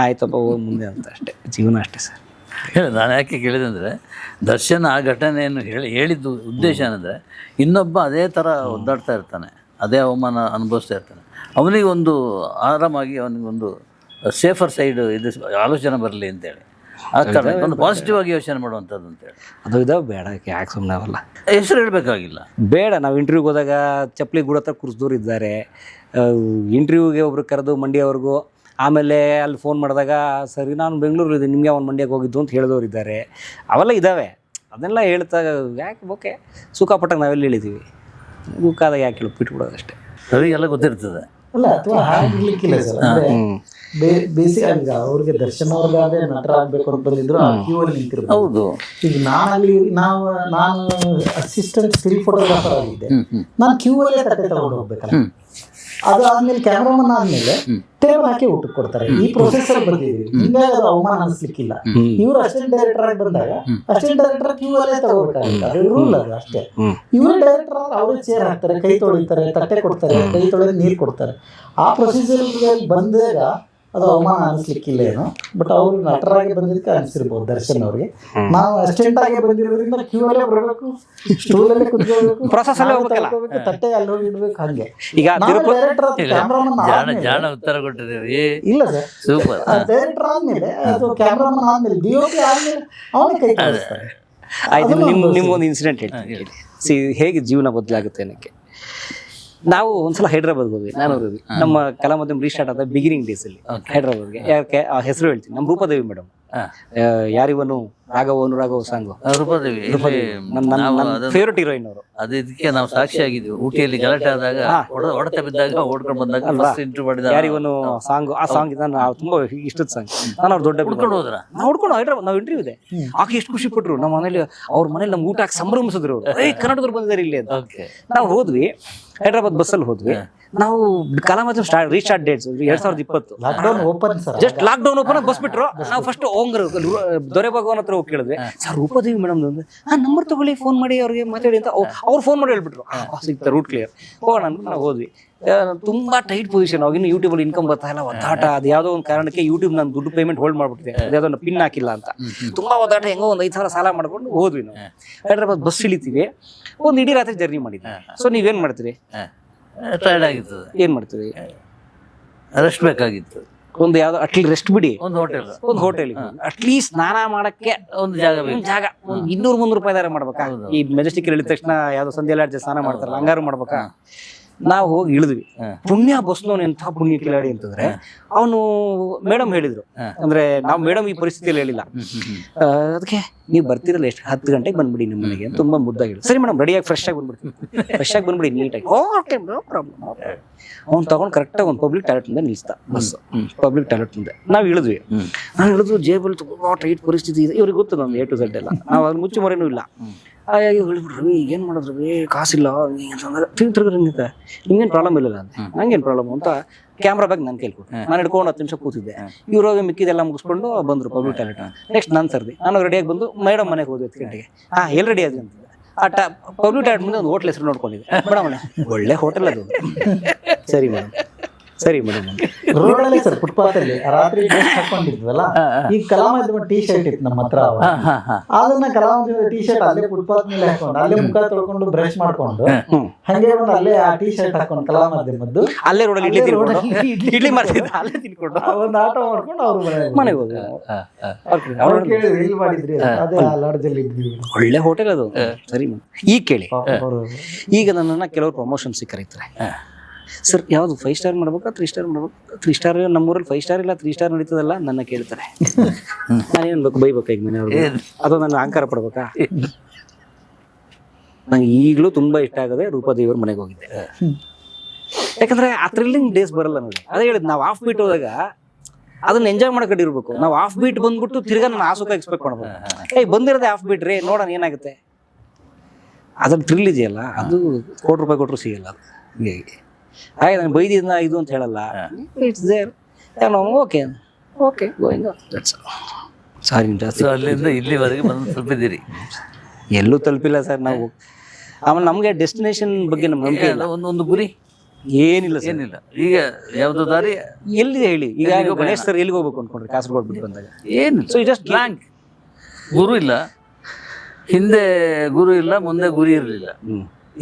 ಆಯ್ತಪ್ಪ ಹೋಗಿ ಮುಂದೆ ಅಂತ. ಅಷ್ಟೇ ಜೀವನ, ಅಷ್ಟೇ ಸರ್. ನಾನು ಯಾಕೆ ಕೇಳಿದೆ ದರ್ಶನ್ ಆ ಘಟನೆಯನ್ನು ಹೇಳಿದ್ದು ಉದ್ದೇಶ ಏನಂದರೆ, ಇನ್ನೊಬ್ಬ ಅದೇ ಥರ ಒದ್ದಾಡ್ತಾ ಇರ್ತಾನೆ, ಅದೇ ಅವಮಾನ ಅನುಭವಿಸ್ತಾ ಇರ್ತಾನೆ, ಅವನಿಗೆ ಒಂದು ಆರಾಮಾಗಿ ಅವನಿಗೊಂದು ಸೇಫರ್ ಸೈಡ್ ಇದು ಆಲೋಚನೆ ಬರಲಿ ಅಂತೇಳಿ, ಆ ಕಾರಣ ಒಂದು ಪಾಸಿಟಿವ್ ಆಗಿ ಯೋಚನೆ ಮಾಡುವಂಥದ್ದು ಅಂತೇಳಿ. ಅದು ಇದಾವೆ ಬೇಡ, ಯಾಕೆ ಸುಮ್ಮನೆ ಅವಲ್ಲ ಹೆಸರು ಹೇಳಬೇಕಾಗಿಲ್ಲ, ಬೇಡ. ನಾವು ಇಂಟರ್ವ್ಯೂಗೆ ಹೋದಾಗ ಚಪ್ಪಲಿ ಗೂಡ ಹತ್ರ ಕೂರಿಸಿದವ್ರು ಇದ್ದಾರೆ. ಇಂಟರ್ವ್ಯೂಗೆ ಒಬ್ರು ಕರೆದು ಮಂಡ್ಯವ್ರಿಗೂ, ಆಮೇಲೆ ಅಲ್ಲಿ ಫೋನ್ ಮಾಡಿದಾಗ ಸರಿ ನಾನು ಬೆಂಗಳೂರಲ್ಲಿ ನಿಮಗೆ ಅವ್ನು ಮಂಡ್ಯಕ್ಕೆ ಹೋಗಿದ್ದು ಅಂತ ಹೇಳಿದವ್ರು ಇದ್ದಾರೆ. ಅವೆಲ್ಲ ಇದ್ದಾವೆ. ಅದನ್ನೆಲ್ಲ ಹೇಳ್ತಾ ಯಾಕೆ ಓಕೆ ಸುಖಪಟ್ಟಾಗ ನಾವೆಲ್ಲ ಹೇಳಿದ್ದೀವಿ, ಗುಕ್ಕಾದಾಗ ಯಾಕೆ ಹೇಳಿ ಬಿಟ್ಬಿಡೋದು ಅಷ್ಟೇ. ರವಿಗೆಲ್ಲ ಗೊತ್ತಿರ್ತದೆ. ಅಲ್ಲ ಅಥವಾ ಹಾಗಿರ್ಲಿಕ್ಕಿಲ್ಲ ಸರ್. ಅಂದ್ರೆ ಬೇಸಿಕ್ ಆಗಿ ಅವ್ರಿಗೆ ದರ್ಶನ್ ಅವ್ರಿಗಾದ್ರೆ ನಟರಾಗಬೇಕು ಅಂತ ಬಂದಿದ್ರು ಆ ಕ್ಯೂ ಅಲ್ಲಿ ನಿಂತಿರ್ಬೋದು. ಹೌದು. ಈಗ ನಾನು ಅಸಿಸ್ಟೆಂಟ್ ಸ್ಟಿಲ್ ಫೋಟೋಗ್ರಾಫರ್ ಆಗಿದ್ದೆ. ನಾನು ಕ್ಯೂ ಅಲ್ಲೇ ತಟ್ಟೆ ತಗೊಂಡು ಹೋಗ್ಬೇಕಲ್ಲ. ಅದು ಆದ್ಮೇಲೆ ಕ್ಯಾಮ್ರಾಮನ್ ಆದ್ಮೇಲೆ ಟೇಬಲ್ ಹಾಕಿ ಊಟಕ್ಕೆ ಕೊಡ್ತಾರೆ. ಈ ಪ್ರೊಸೆಸ್ ಅಲ್ಲಿ ಬಂದಿದ್ದೀವಿ. ಹಿಂಗಾಗಿ ಅದು ಅವಮಾನ ಅನಿಸ್ಲಿಕ್ಕಿಲ್ಲ. ಇವರು ಅಸಿಸ್ಟೆಂಟ್ ಡೈರೆಕ್ಟರ್ ಆಗಿ ಬಂದಾಗ ಅಸಿಸ್ಟೆಂಟ್ ಡೈರೆಕ್ಟರ್ ಕ್ಯೂ ಅಲ್ಲೇ ತಗೋಬೇಕಾಗುತ್ತೆ. ಅದು ರೂಲ್ ಅದು ಅಷ್ಟೇ. ಇವರು ಡೈರೆಕ್ಟರ್ ಆದ್ರೆ ಅವರು ಚೇರ್ ಹಾಕ್ತಾರೆ, ಕೈ ತೊಳಿತಾರೆ, ತಟ್ಟೆ ಕೊಡ್ತಾರೆ, ಕೈ ತೊಳೆದು ನೀರು ಕೊಡ್ತಾರೆ. ಆ ಪ್ರೊಸೀಜರ್ ಬಂದಾಗ ಅದು ಅವಮಾನ ಅನಿಸ್ಲಿಕ್ಕಿಲ್ಲ ಏನು. ಬಟ್ ಅವರು ನಟರಾಗಿ ಬಂದಿದ್ದಕ್ಕೆ ಅನಿಸಿರ್ಬೋದು ದರ್ಶನ್ ಅವ್ರಿಗೆ. ನಾವು ಅಸಿಸ್ಟೆಂಟ್ ಆಗಿ ಬಂದಿರೋದ್ರಿಂದ ಕ್ಯೂ ಅಲ್ಲೇ ಬರಬೇಕು, ಸ್ಟೂಲ್ ಅಲ್ಲೇ ಕುತ್ಕೋಬೇಕು, ಪ್ರೊಸೆಸ್ ಅಲ್ಲೇ ಹೋಗ್ಬೇಕಲ್ಲ, ತಟ್ಟೆ ಅಲ್ಲಿ ಹೋಗಿ ಇಡ್ಬೇಕು. ಹಂಗೆ ಈಗ ಡೈರೆಕ್ಟರ್ ಕ್ಯಾಮ್ರಾಮನ್ ಜಾಣ ಉತ್ತರ ಕೊಟ್ಟಿದ್ದೀರಿ. ಇಲ್ಲ ಸರ್, ಸೂಪರ್. ಡೈರೆಕ್ಟರ್ ಆದ್ಮೇಲೆ ಅದು ಕ್ಯಾಮ್ರಾಮನ್ ಆದ್ಮೇಲೆ ಡಿಒಪಿ ಆದ್ಮೇಲೆ ಅವನೇ ಕೈ ಕಳಿಸ್ತಾರೆ. ಆಯ್ತು, ನಿಮ್ಗೊಂದು ಇನ್ಸಿಡೆಂಟ್ ಹೇಳ್ತೀನಿ. ಹೇಗೆ ಜೀವನ ಬದಲಾಗುತ್ತೆ ಅನ್ನಕ್ಕೆ. ನಾವು ಒಂದ್ಸಲ ಹೈದ್ರಾಬಾದ್ ಹೋದ್ವಿ, ನಾನು ಹೋದ್ವಿ. ನಮ್ಮ ಕಲಾ ಮಾಧ್ಯಮ ರೀಸ್ಟಾರ್ಟ್ ಆದ ಬಿಗಿನಿಂಗ್ ಡೇಸ್ ಅಲ್ಲಿ ಹೈದ್ರಾಬಾದ್ಗೆ. ಯಾಕೆ ಆ ಹೆಸರು ಹೇಳ್ತೀನಿ, ನಮ್ಮ ರೂಪಾದೇವಿ ಮೇಡಮ್, ಯಾರಿವನು ರಾಘವ ಸಾಂಗು, ರೂಪಾದೇವಿ ನನ್ನ ಫೇವ್ರೆಟ್ ಹೀರೋಯಿನ್ ಅವರು. ಅದು ಇದಕ್ಕೆ ನಾವು ಸಾಕ್ಷಿ ಆಗಿದ್ವಿ. ಊಟಿಯಲ್ಲಿ ಗಲಾಟೆ ಆದಾಗ ಹೊಡೆತ ಬಿದ್ದಾಗ ಓಡ್ಕೊಂಡು ಬಂದಾಗ ಇಂಟರ್ವ್ಯೂ ಮಾಡಿದ ಯಾರಿವನು ಸಾಂಗ್, ಆ ಸಾಂಗ್ ನಾವು ತುಂಬಾ ಇಷ್ಟದ ಸಾಂಗ್. ನಾನು ಅವ್ರು ದೊಡ್ಡ ಹೋದ್ರ ನಾವು ಹುಡ್ಕೊಂಡು ಹೈದ್ರಾಬಾದ್ ನಾವು ಇಂಟರ್ವ್ಯೂ ಇದೆ. ಆಕೆ ಎಷ್ಟು ಖುಷಿ ಪಟ್ರು. ನಮ್ಮ ಮನೇಲಿ ಅವ್ರ ಮನೇಲಿ ನಮ್ಗೆ ಊಟ ಹಾಕಿ ಸಂಭ್ರಮಿಸಿದ್ರು. ಕನ್ನಡದವ್ರು ಬಂದಿದ್ದಾರೆ ಇಲ್ಲಿ ಅಂತ. ನಾವು ಹೋದ್ವಿ, ಹೈದ್ರಾಬಾದ್ ಬಸ್ಸಲ್ಲಿ ಹೋದ್ವಿ. ನಾವು ಕಲಾ ಮಾಧ್ಯಮ restart dates 2020, lockdown open sir. Just lockdown open bus ಬಿಟ್ರು. ನಾವು ಫಸ್ಟ್ ದೊರೆ ಭಗವಾನ್ ಹತ್ರ ಹೋಗಿ ಕೇಳಿದ್ವಿ, ಸರ್ ರೂಪಾದೇವಿ ಮೇಡಮ್ ನಂಬರ್ ತಗೊಳ್ಳಿ, ಫೋನ್ ಮಾಡಿ ಅವ್ರಿಗೆ ಮಾತಾಡಿ ಅಂತ. ಅವ್ರು ಫೋನ್ ಮಾಡಿ ಹೇಳ್ಬಿಟ್ರು, ಸಿಗ್ತಾ ರೂಟ್ ಕ್ಲಿಯರ್ ಹೋಗೋಣ ಅಂತ ನಾವು ಹೋದ್ವಿ. ತುಂಬಾ ಟೈಟ್ ಪೊಸಿಷನ್. ಅವಾಗಿನ್ನು ಯೂಟ್ಯೂಬ್ ಅಲ್ಲಿ ಇನ್ಕಮ್ ಬರ್ತಾ ಇಲ್ಲ, ಒದ್ದಾಟ. ಅದು ಯಾವುದೋ ಒಂದು ಕಾರಣಕ್ಕೆ ಯೂಟ್ಯೂಬ್ ನಾನು ದುಡ್ಡು ಪೇಮೆಂಟ್ ಹೋಲ್ಡ್ ಮಾಡ್ಬಿಟ್ಟಿದೆ, ಅದ್ಯಾವುದೋ ಪಿನ್ ಹಾಕಿಲ್ಲ ಅಂತ. ತುಂಬಾ ಒದ್ದಾಟ. ಹೆಂಗೋ ಒಂದು 5,000 ಸಾಲ ಮಾಡ್ಕೊಂಡು ಹೋದ್ವಿ ನಾವು. ಹೈದ್ರಾಬಾದ್ ಬಸ್ ಇಳಿತೀವಿ. ಒಂದು ಇಡೀ ರಾತ್ರಿ ಜರ್ನಿ ಮಾಡಿದ್ವಿ. ಸೊ ನೀವೇನ್ ಮಾಡ್ತೀರಿ? ಟೈರ್ಡ್ ಆಗಿತ್ತು. ಏನ್ ಮಾಡ್ತೀರಿ? ರೆಸ್ಟ್ ಬೇಕಾಗಿತ್ತು. ಒಂದು ಯಾವ್ದೋ ಅಟ್ಲೀಸ್ಟ್ ರೆಸ್ಟ್ ಬಿಡಿ, ಒಂದು ಹೋಟೆಲ್ ಅಟ್ಲೀಸ್ಟ್ ಸ್ನಾನ ಮಾಡಕ್ಕೆ ಒಂದು ಜಾಗ. ಒಂದು 200-300 ರೂಪಾಯಿ ದಾರ ಮಾಡ್ಬೇಕಾ? ಈ ಮೆಜೆಸ್ಟಿಕ್ ಇಳಿದ ತಕ್ಷಣ ಯಾವ್ದೋ ಸಂಜೆ ಲಾಡ್ಜ್ ಸ್ನಾನ ಮಾಡ್ತಾರಲ್ಲ, ಹಂಗಾರು ಮಾಡ್ಬೇಕಾ? ನಾವು ಹೋಗಿ ಇಳಿದ್ವಿ. ಪುಣ್ಯ ಬಸ್ನವನು ಎಂಥ ಪುಣ್ಯ ಕಿಲಾಡಿ ಅಂತಂದ್ರೆ, ಅವನು ಮೇಡಮ್ ಹೇಳಿದ್ರು, ಅಂದ್ರೆ ನಾವು ಮೇಡಮ್ ಈ ಪರಿಸ್ಥಿತಿಯಲ್ಲಿ ಹೇಳಿಲ್ಲ. ಅದಕ್ಕೆ ನೀವು ಬರ್ತಿರಲ್ಲ ಎಷ್ಟು 10 ಗಂಟೆಗೆ ಬಂದ್ಬಿಡಿ ನಿಮ್ಮ ಮನೆಗೆ, ತುಂಬಾ ಮುದ್ದಾಗಿ. ಸರಿ ಮೇಡಮ್, ರೆಡಿಯಾಗಿ ಫ್ರೆಶ್ ಆಗಿ ಬಂದ್ಬಿಡ್ತೀನಿ, ಫ್ರೆಶ್ ಆಗಿ ಬಂದ್ಬಿಡಿ ನೀಟಾಗಿ. Okay no problem. ಅವ್ನು ತಗೊಂಡು ಕರೆಕ್ಟಾಗಿ ಒಂದು ಪಬ್ಲಿಕ್ ಟಾಯ್ಲೆಟ್ ಮುಂದೆ ನಿಲ್ಲಿಸ್ತಾ ಬಸ್. ಪಬ್ಲಿಕ್ ಟಾಯ್ಲೆಟ್ ಮುಂದೆ ನಾವು ಇಳಿದ್ವಿ. ಜೇಬಲ್ಲಿ ತುಂಬಾ ಟೈಟ್ ಪರಿಸ್ಥಿತಿ ಇದೆ. ಇವ್ರಿಗೆ ಗೊತ್ತು ನಮ್ದು A to Z ಎಲ್ಲ. ನಾವು ಅದ್ರ ಮುಚ್ಚು ಮರೇನೂ ಇಲ್ಲ. ಹೇಳ್ಬಿಟ್ರಿ, ಏನು ಮಾಡಿದ್ರು, ಕಾಸಿಲ್ಲ ತಿರ್ಗಿರುತ್ತೆ, ನಿಮ್ಗೇನು ಪ್ರಾಬ್ಲಮ್ ಇಲ್ಲ ಅಂತ. ನಂಗೇನು ಪ್ರಾಬ್ಲಮ್ ಅಂತ ಕ್ಯಾಮ್ರಾ ಬ್ಯಾಗ್ ನಾನು ಕೇಳ್ಕೊಟ್ಟು ನಾನು ಹಿಡ್ಕೊಂಡು 10 ನಿಮಿಷ ಕೂತಿದ್ದೆ. ಇವ್ರು ಮಿಕ್ಕಿದೆಲ್ಲ ಮುಗಿಸ್ಕೊಂಡು ಬಂದರು ಪಬ್ಲಿಕ್ ಟಾಯ್ಲೆಟ್. ನೆಕ್ಸ್ಟ್ ನಾನು ಸರ್ದಿ, ನಾನು ರೆಡಿಯಾಗಿ ಬಂದು ಮೇಡಮ್ ಮನೆಗೆ ಹೋದ್ವಿ 10 ಗಂಟೆಗೆ. ಎಲ್ಲಿ ರೆಡಿ ಆದ್ವಿ ಅಂತ ಪಬ್ಲಿಕ್ ಟಾಯ್ಲೆಟ್ ಮುಂದೆ ಒಂದು ಹೋಟ್ಲ್ ಹೆಸರು ನೋಡ್ಕೊಂಡಿದ್ದೆ. ಮೇಡಮ್ ಒಳ್ಳೆ ಹೋಟೆಲ್ ಅದು. ಸರಿ ಮೇಡಮ್, ಸರಿ ಮೇಡಮ್. ರೋಡಲ್ಲಿ ಸರ್, ಫುಟ್ಪಾತ್ ಅಲ್ಲಿ ರಾತ್ರಿ ಡ್ರೆಸ್ ಹಾಕೊಂಡಿದ್ವಲ್ಲ, ಈ ಕಲಾ ಮಾಧ್ಯಮ ಟೀ ಶರ್ಟ್ ಇತ್ತು ನಮ್ಮ ಹತ್ರ. ಅದನ್ನ ಕಲಾ ಮಾಧ್ಯಮ ಟೀ ಶರ್ಟ್ ಅಲ್ಲೇ ಫುಟ್ಪಾತ್ ಮೇಲೆ ಹಾಕೊಂಡು, ಅಲ್ಲೇ ಮುಖ ತೊಳ್ಕೊಂಡು ಬ್ರಷ್ ಮಾಡ್ಕೊಂಡು, ಹಂಗೆ ಬಂದು ಅಲ್ಲೇ ಆ ಟೀ ಶರ್ಟ್ ಹಾಕೊಂಡು ಕಲಾ ಮಾಧ್ಯಮದ್ದು ಅಲ್ಲೇ ರೋಡಲ್ಲಿ ಇಡ್ಲಿ ಮಾಡ್ತಿದ್ದೆ, ಅಲ್ಲೇ ತಿನ್ಕೊಂಡು ಒಂದು ಆಟ ಮಾಡ್ಕೊಂಡು ಅವ್ರ ಮನೆಗೆ ಹೋದ್ವಿ. ಅವ್ರು ಕೇಳಿದ್ರು, ಇಲ್ಲಿ ಮಾಡಿದ್ರಿ? ಅದೇ ಆ ಲಾಡ್ಜಲ್ಲಿ ಇದ್ವಿ. ಒಳ್ಳೆ ಹೋಟೆಲ್ ಅದು. ಸರಿ ಮೇಡಮ್, ಈಗ ಕೇಳಿ, ಈಗ ನನ್ನನ್ನು ಕೆಲವರು ಪ್ರಮೋಷನ್ಸ್ ಕರೀತಾರೆ. ಸರ್ ಯಾವುದು 5 ಸ್ಟಾರ್ ಮಾಡ್ಬೇಕಾ 3 ಸ್ಟಾರ್ ಮಾಡ್ಬೇಕಾ? 3 ಸ್ಟಾರ್ ನಮ್ಮೂರಲ್ಲಿ 5 ಸ್ಟಾರ್ ಇಲ್ಲ, 3 ಸ್ಟಾರ್ ನಡೀತದಲ್ಲ. ನನ್ನ ಕೇಳ್ತಾರೆ, ನಾನೇನು ಬೇಕು, ಬೈಬೇಕಾ ಈಗ ಮನೆಯವ್ರಿಗೆ, ಅಥವಾ ನನ್ನ ಅಹಂಕಾರ ಪಡ್ಬೇಕಾ? ನಂಗೆ ಈಗಲೂ ತುಂಬಾ ಇಷ್ಟ ಆಗದೆ ರೂಪಾದೇವಿಯವ್ರ ಮನೆಗೆ ಹೋಗಿದ್ದೆ. ಯಾಕಂದ್ರೆ ಆ ಥ್ರಿಲ್ಲಿಂಗ್ ಡೇಸ್ ಬರಲ್ಲ ನೋಡಿ. ಅದೇ ಹೇಳಿದ್, ನಾವು ಆಫ್ ಬೀಟ್ ಹೋದಾಗ ಅದನ್ನ ಎಂಜಾಯ್ ಮಾಡ್ಕೊಂಡಿರ್ಬೇಕು. ನಾವು ಆಫ್ ಬೀಟ್ ಬಂದ್ಬಿಟ್ಟು ತಿರ್ಗಾ ನಾನು ಆಸುಕ ಎಕ್ಸ್ಪೆಕ್ಟ್ ಮಾಡ್ಬೇಕು. ಬಂದಿರೋದೇ ಆಫ್ ಬೀಟ್ ರೀ, ನೋಡೋಣ ಏನಾಗುತ್ತೆ. ಅದ್ರ ಥ್ರಿಲ್ ಇದೆಯಲ್ಲ, ಅದು ₹1 ಕೋಟಿ ಕೊಟ್ಟರು ಸಿಗಲ್ಲ. ಅದು ಹೀಗಾಗಿ ಹಾಗೆ ನಾನು ಬೈದಿದ್ನ ಇದು ಅಂತ ಹೇಳಲ್ಲ. It's there, okay okay going. Sorry ಜಾಸ್ತಿ. ಅಲ್ಲಿಂದ ಇಲ್ಲಿವರೆಗೆ ಬಂದು ತಲುಪಿದ್ದೀರಿ? ಎಲ್ಲೂ ತಲುಪಿಲ್ಲ ಸರ್ ನಾವು. ಆಮೇಲೆ ನಮಗೆ ಡೆಸ್ಟಿನೇಷನ್ ಬಗ್ಗೆ ನಮ್ಮ ನಂಬಿಕೆ ಇಲ್ಲ. ಒಂದು ಗುರಿ ಏನಿಲ್ಲ, ಏನಿಲ್ಲ. ಈಗ ಯಾವ್ದು ದಾರಿ ಎಲ್ಲಿದೆ ಹೇಳಿ? ಈಗ ಗಣೇಶ್ ಸರ್ ಎಲ್ಲಿಗೆ ಹೋಗ್ಬೇಕು ಅನ್ಕೊಂಡ್ರೆ ಕಾಸರಗೋಡು ಬಿಟ್ಟು ಬಂದಾಗ ಏನಿಲ್ಲ. So just blank. ಗುರು ಇಲ್ಲ, ಹಿಂದೆ ಗುರು ಇಲ್ಲ, ಮುಂದೆ ಗುರಿ ಇರಲಿಲ್ಲ.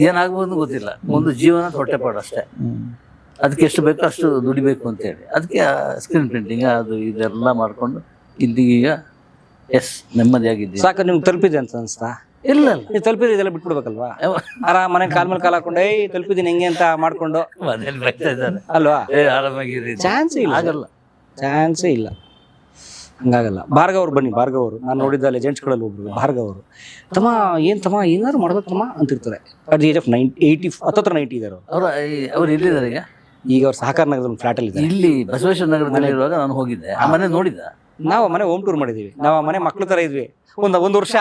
ಏನಾಗ್ಬೋದು ಗೊತ್ತಿಲ್ಲ. ಒಂದು ಜೀವನ ಹೊಟ್ಟೆಪಾಡು ಅಷ್ಟೇ. ಅದಕ್ಕೆ ಎಷ್ಟು ಬೇಕೋ ಅಷ್ಟು ದುಡಿಬೇಕು ಅಂತೇಳಿ ಅದಕ್ಕೆ ಸ್ಕ್ರೀನ್ ಪ್ರಿಂಟಿಂಗ್ ಅದು ಇದೆಲ್ಲ ಮಾಡ್ಕೊಂಡು ಇಲ್ಲಿಗೀಗ ನೆಮ್ಮದಿಯಾಗಿದ್ದೀನಿ. ಸಾಕು ನಿಮ್ಗೆ ತಲುಪಿದೆ ಅಂತ ಅನ್ಸ್ತಾ? ಇಲ್ಲ, ನೀವು ತಲುಪಿದ್ರೆ ಇದೆಲ್ಲ ಬಿಟ್ಬಿಡ್ಬೇಕಲ್ವಾ? ಆರಾಮ ಮನೆ ಕಾಲ್ ಮೇಲೆ ಕಾಲ್ ಹಾಕೊಂಡು ತಲುಪಿದ್ದೀನಿ ಹೆಂಗೆ ಅಂತ ಮಾಡ್ಕೊಂಡು ಮನೇಲಿ ಬರ್ತಾ ಇದ್ದಾರೆ ಅಲ್ವಾ? ಆರಾಮಾಗಿರಿ. ಚಾನ್ಸೇ ಇಲ್ಲ, ಆಗಲ್ಲ, ಚಾನ್ಸೇ ಇಲ್ಲ. ಹಂಗಾಗಲ್ಲ. ಭಾರ್ಗವ್ ಅವ್ರು ಬನ್ನಿ, ಭಾರ್ಗವ್ ಅವರು ನಾನು ನೋಡಿದ್ದ ಲೆಜೆಂಡ್ಸ್ಗಳಲ್ಲಿ ಒಬ್ರು ಭಾರ್ಗವ್ ಅವರು. ತಮ್ಮ ಏನಾದ್ರು ಮಾಡ್ಬೇಕು ತಮ್ಮ ಅಂತಿರ್ತಾರೆ. ಅಟ್ ದಿ ಏಜ್ ಆಫ್ 80 ಹತ್ತತ್ರ 90 ಇದ್ದಾರೆ ಅವ್ರು ಎಲ್ಲಿದ್ದಾರೆ ಈಗ? ಈಗ ಅವ್ರು ಸಹಕಾರ ನಗರದ ಒಂದು ಫ್ಲಾಟಲ್ಲಿ ಇದ್ದಾರೆ. ಇಲ್ಲಿ ಬಸವೇಶ್ವರ ನಗರದಲ್ಲಿರುವಾಗ ನಾನು ಹೋಗಿದ್ದೆ, ಆ ಮನೆ ನೋಡಿದ್ದ. ನಾವು ಆ ಮನೆ ಹೋಮ್ ಟೂರ್ ಮಾಡಿದ್ದೀವಿ. ನಾವು ಆ ಮನೆ ಮಕ್ಳ ಥರ ಇದ್ವಿ. ಒಂದು ವರ್ಷ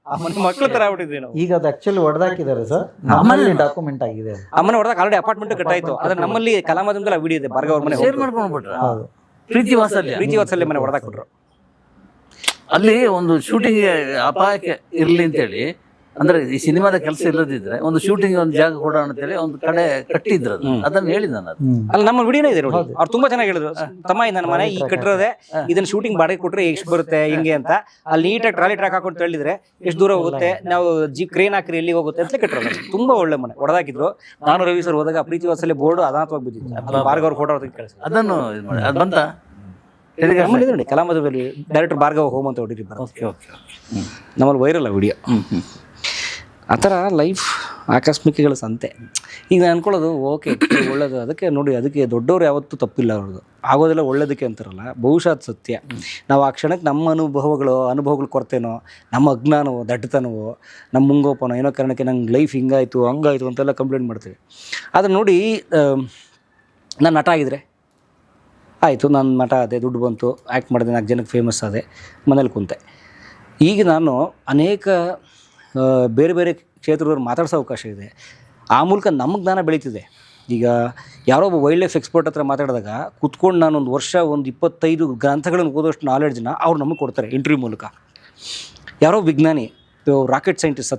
ಆ ಮನೆ ಮಕ್ಳ ಥರ ಆಗ್ಬಿಟ್ಟಿದ್ವಿ ನಾವು. ಈಗ ಅದು ಆಕ್ಚುಲಿ ಹೊಡೆದಾಕಿದ್ದಾರೆ ಸರ್, ನಮ್ಮಲ್ಲಿ ಡಾಕ್ಯುಮೆಂಟ್ ಆಗಿದೆ. ಆ ಮನೆ ಹೊಡೆದಾಗ ಆಲ್ರೆಡಿ ಅಪಾರ್ಟ್ಮೆಂಟ್ ಕಟ್ಟಾಯ್ತು. ಆದ್ರೆ ನಮ್ಮಲ್ಲಿ ಕಲಾಮಾಧ್ಯಮದಲ್ಲಿ ವಿಡಿಯೋ ಇದೆ. ಭಾರ್ಗವ ಅವ್ರ ಮನೆ ಶೇರ್ ಮಾಡ್ಕೊಂಡು ಬಿಟ್ರ ಪ್ರೀತಿ ವಾತ್ಸಲ್ಯ ಮನೆ ಹೊಡೆದಾಕ್ಬಿಟ್ರು. ಅಲ್ಲಿ ಒಂದು ಶೂಟಿಂಗ್ ಅಪಾಯಕ್ಕೆ ಇರ್ಲಿ ಅಂತೇಳಿ, ಅಂದ್ರೆ ಈ ಸಿನಿಮಾದ ಕೆಲಸ ಇಲ್ಲದಿದ್ರೆ ಒಂದು ಶೂಟಿಂಗ್ ಒಂದು ಜಾಗ ಕೊಡೋಣ ಅಂತೇಳಿ ಒಂದು ಕಡೆ ಕಟ್ಟಿದ್ರು. ಅದನ್ನ ಹೇಳಿದ ನಾನು. ಅಲ್ಲಿ ನಮ್ಮ ವಿಡಿಯೋನೇ ಇದೆ ನೋಡಿ. ಅವ್ರು ತುಂಬಾ ಚೆನ್ನಾಗಿ ಹೇಳಿದ್ರು, ತಮ್ಮ ನನ್ನ ಮನೆ ಈಗ ಕಟ್ಟಿರೋದೆ, ಇದನ್ನ ಶೂಟಿಂಗ್ ಬಾಡಿಗೆ ಕೊಟ್ರೆ ಎಷ್ಟು ಬರುತ್ತೆ ಹಿಂಗೆ ಅಂತ. ಅಲ್ಲಿ ನೀಟಾಗಿ ಟ್ರಾಲಿ ಟ್ರ್ಯಾಕ್ ಹಾಕೊಂಡು ತಳ್ಳಿದ್ರೆ ಎಷ್ಟು ದೂರ ಹೋಗುತ್ತೆ, ನಾವು ಕ್ರೇನ್ ಹಾಕ್ರಿ ಎಲ್ಲಿ ಹೋಗುತ್ತೆ ಅಂತ ಕಟ್ಟಿರೋದು. ತುಂಬಾ ಒಳ್ಳೆ ಮನೆ ಹೊಡೆದಾಕಿದ್ರು. ನಾನು ರವಿ ಸರ್ ಹೋದಾಗ ಪ್ರೀತಿ ವಾತ್ಸಲ್ಯ ಬೋರ್ಡ್ ಅನಾಥವಾಗಿ ಬಿದ್ದಿತ್ತು. ಭಾರ್ಗವ ಅವ್ರ ಫೋಟೋ ತೆಗೆದು ಕಳಿಸಿ ಅದನ್ನು ಅದು ಬಂತ ನೋಡಿ. ಕಲಾಮಾಧ್ಯಮದಲ್ಲಿ ಡೈರೆಕ್ಟರ್ ಭಾರ್ಗವ ಹೋಮ್ ಅಂತ ಹೊಡಿರಿ. ನಮ್ಮಲ್ಲಿ ವೈರಲ್ ವಿಡಿಯೋ. ಆ ಥರ ಲೈಫ್ ಆಕಸ್ಮಿಕಗಳ ಸಂತೆ. ಈಗ ನಾನು ಅನ್ಕೊಳ್ಳೋದು ಓಕೆ ಒಳ್ಳೇದು, ಅದಕ್ಕೆ ನೋಡಿ, ಅದಕ್ಕೆ ದೊಡ್ಡವ್ರು ಯಾವತ್ತೂ ತಪ್ಪಿಲ್ಲ. ಅವ್ರದ್ದು ಆಗೋದೆಲ್ಲ ಒಳ್ಳೇದಕ್ಕೆ ಅಂತಾರಲ್ಲ, ಬಹುಶಃ ಅದು ಸತ್ಯ. ನಾವು ಆ ಕ್ಷಣಕ್ಕೆ ನಮ್ಮ ಅನುಭವಗಳು ಕೊರತೆನೋ, ನಮ್ಮ ಅಜ್ಞಾನವೋ, ದಡ್ಡತನವೋ, ನಮ್ಮ ಮುಂಗೋಪನೋ ಏನೋ ಕಾರಣಕ್ಕೆ ನಂಗೆ ಲೈಫ್ ಹಿಂಗಾಯಿತು ಹಂಗಾಯಿತು ಅಂತೆಲ್ಲ ಕಂಪ್ಲೇಂಟ್ ಮಾಡ್ತೀವಿ. ಆದರೆ ನೋಡಿ, ನಾನು ನಟ ಆಗಿದ್ರೆ ಆಯಿತು, ನಾನು ನಟ ಆದೆ, ದುಡ್ಡು ಬಂತು, ಆ್ಯಕ್ಟ್ ಮಾಡಿದೆ, 4 ಜನಕ್ಕೆ ಫೇಮಸ್ ಆದೆ, ಮನೇಲಿ ಕುಂತೆ. ಈಗ ನಾನು ಅನೇಕ ಬೇರೆ ಬೇರೆ ಕ್ಷೇತ್ರದವ್ರು ಮಾತಾಡ್ಸೋ ಅವಕಾಶ ಇದೆ. ಆ ಮೂಲಕ ನಮ್ಮ ಜ್ಞಾನ ಬೆಳೀತಿದೆ. ಈಗ ಯಾರೋ ಒಬ್ಬ ವೈಲ್ಡ್ ಲೈಫ್ ಎಕ್ಸ್ಪರ್ಟ್ ಹತ್ರ ಮಾತಾಡಿದಾಗ ಕುತ್ಕೊಂಡು ನಾನು ಒಂದು ವರ್ಷ 25 ಗ್ರಂಥಗಳನ್ನು ಓದೋಷ್ಟು ನಾಲೆಡ್ಜ್ನ ಅವ್ರು ನಮಗೆ ಕೊಡ್ತಾರೆ ಇಂಟರ್ವ್ಯೂ ಮೂಲಕ. ಯಾರೋ ವಿಜ್ಞಾನಿ, ರಾಕೆಟ್ ಸೈಂಟಿಸ್ಟ್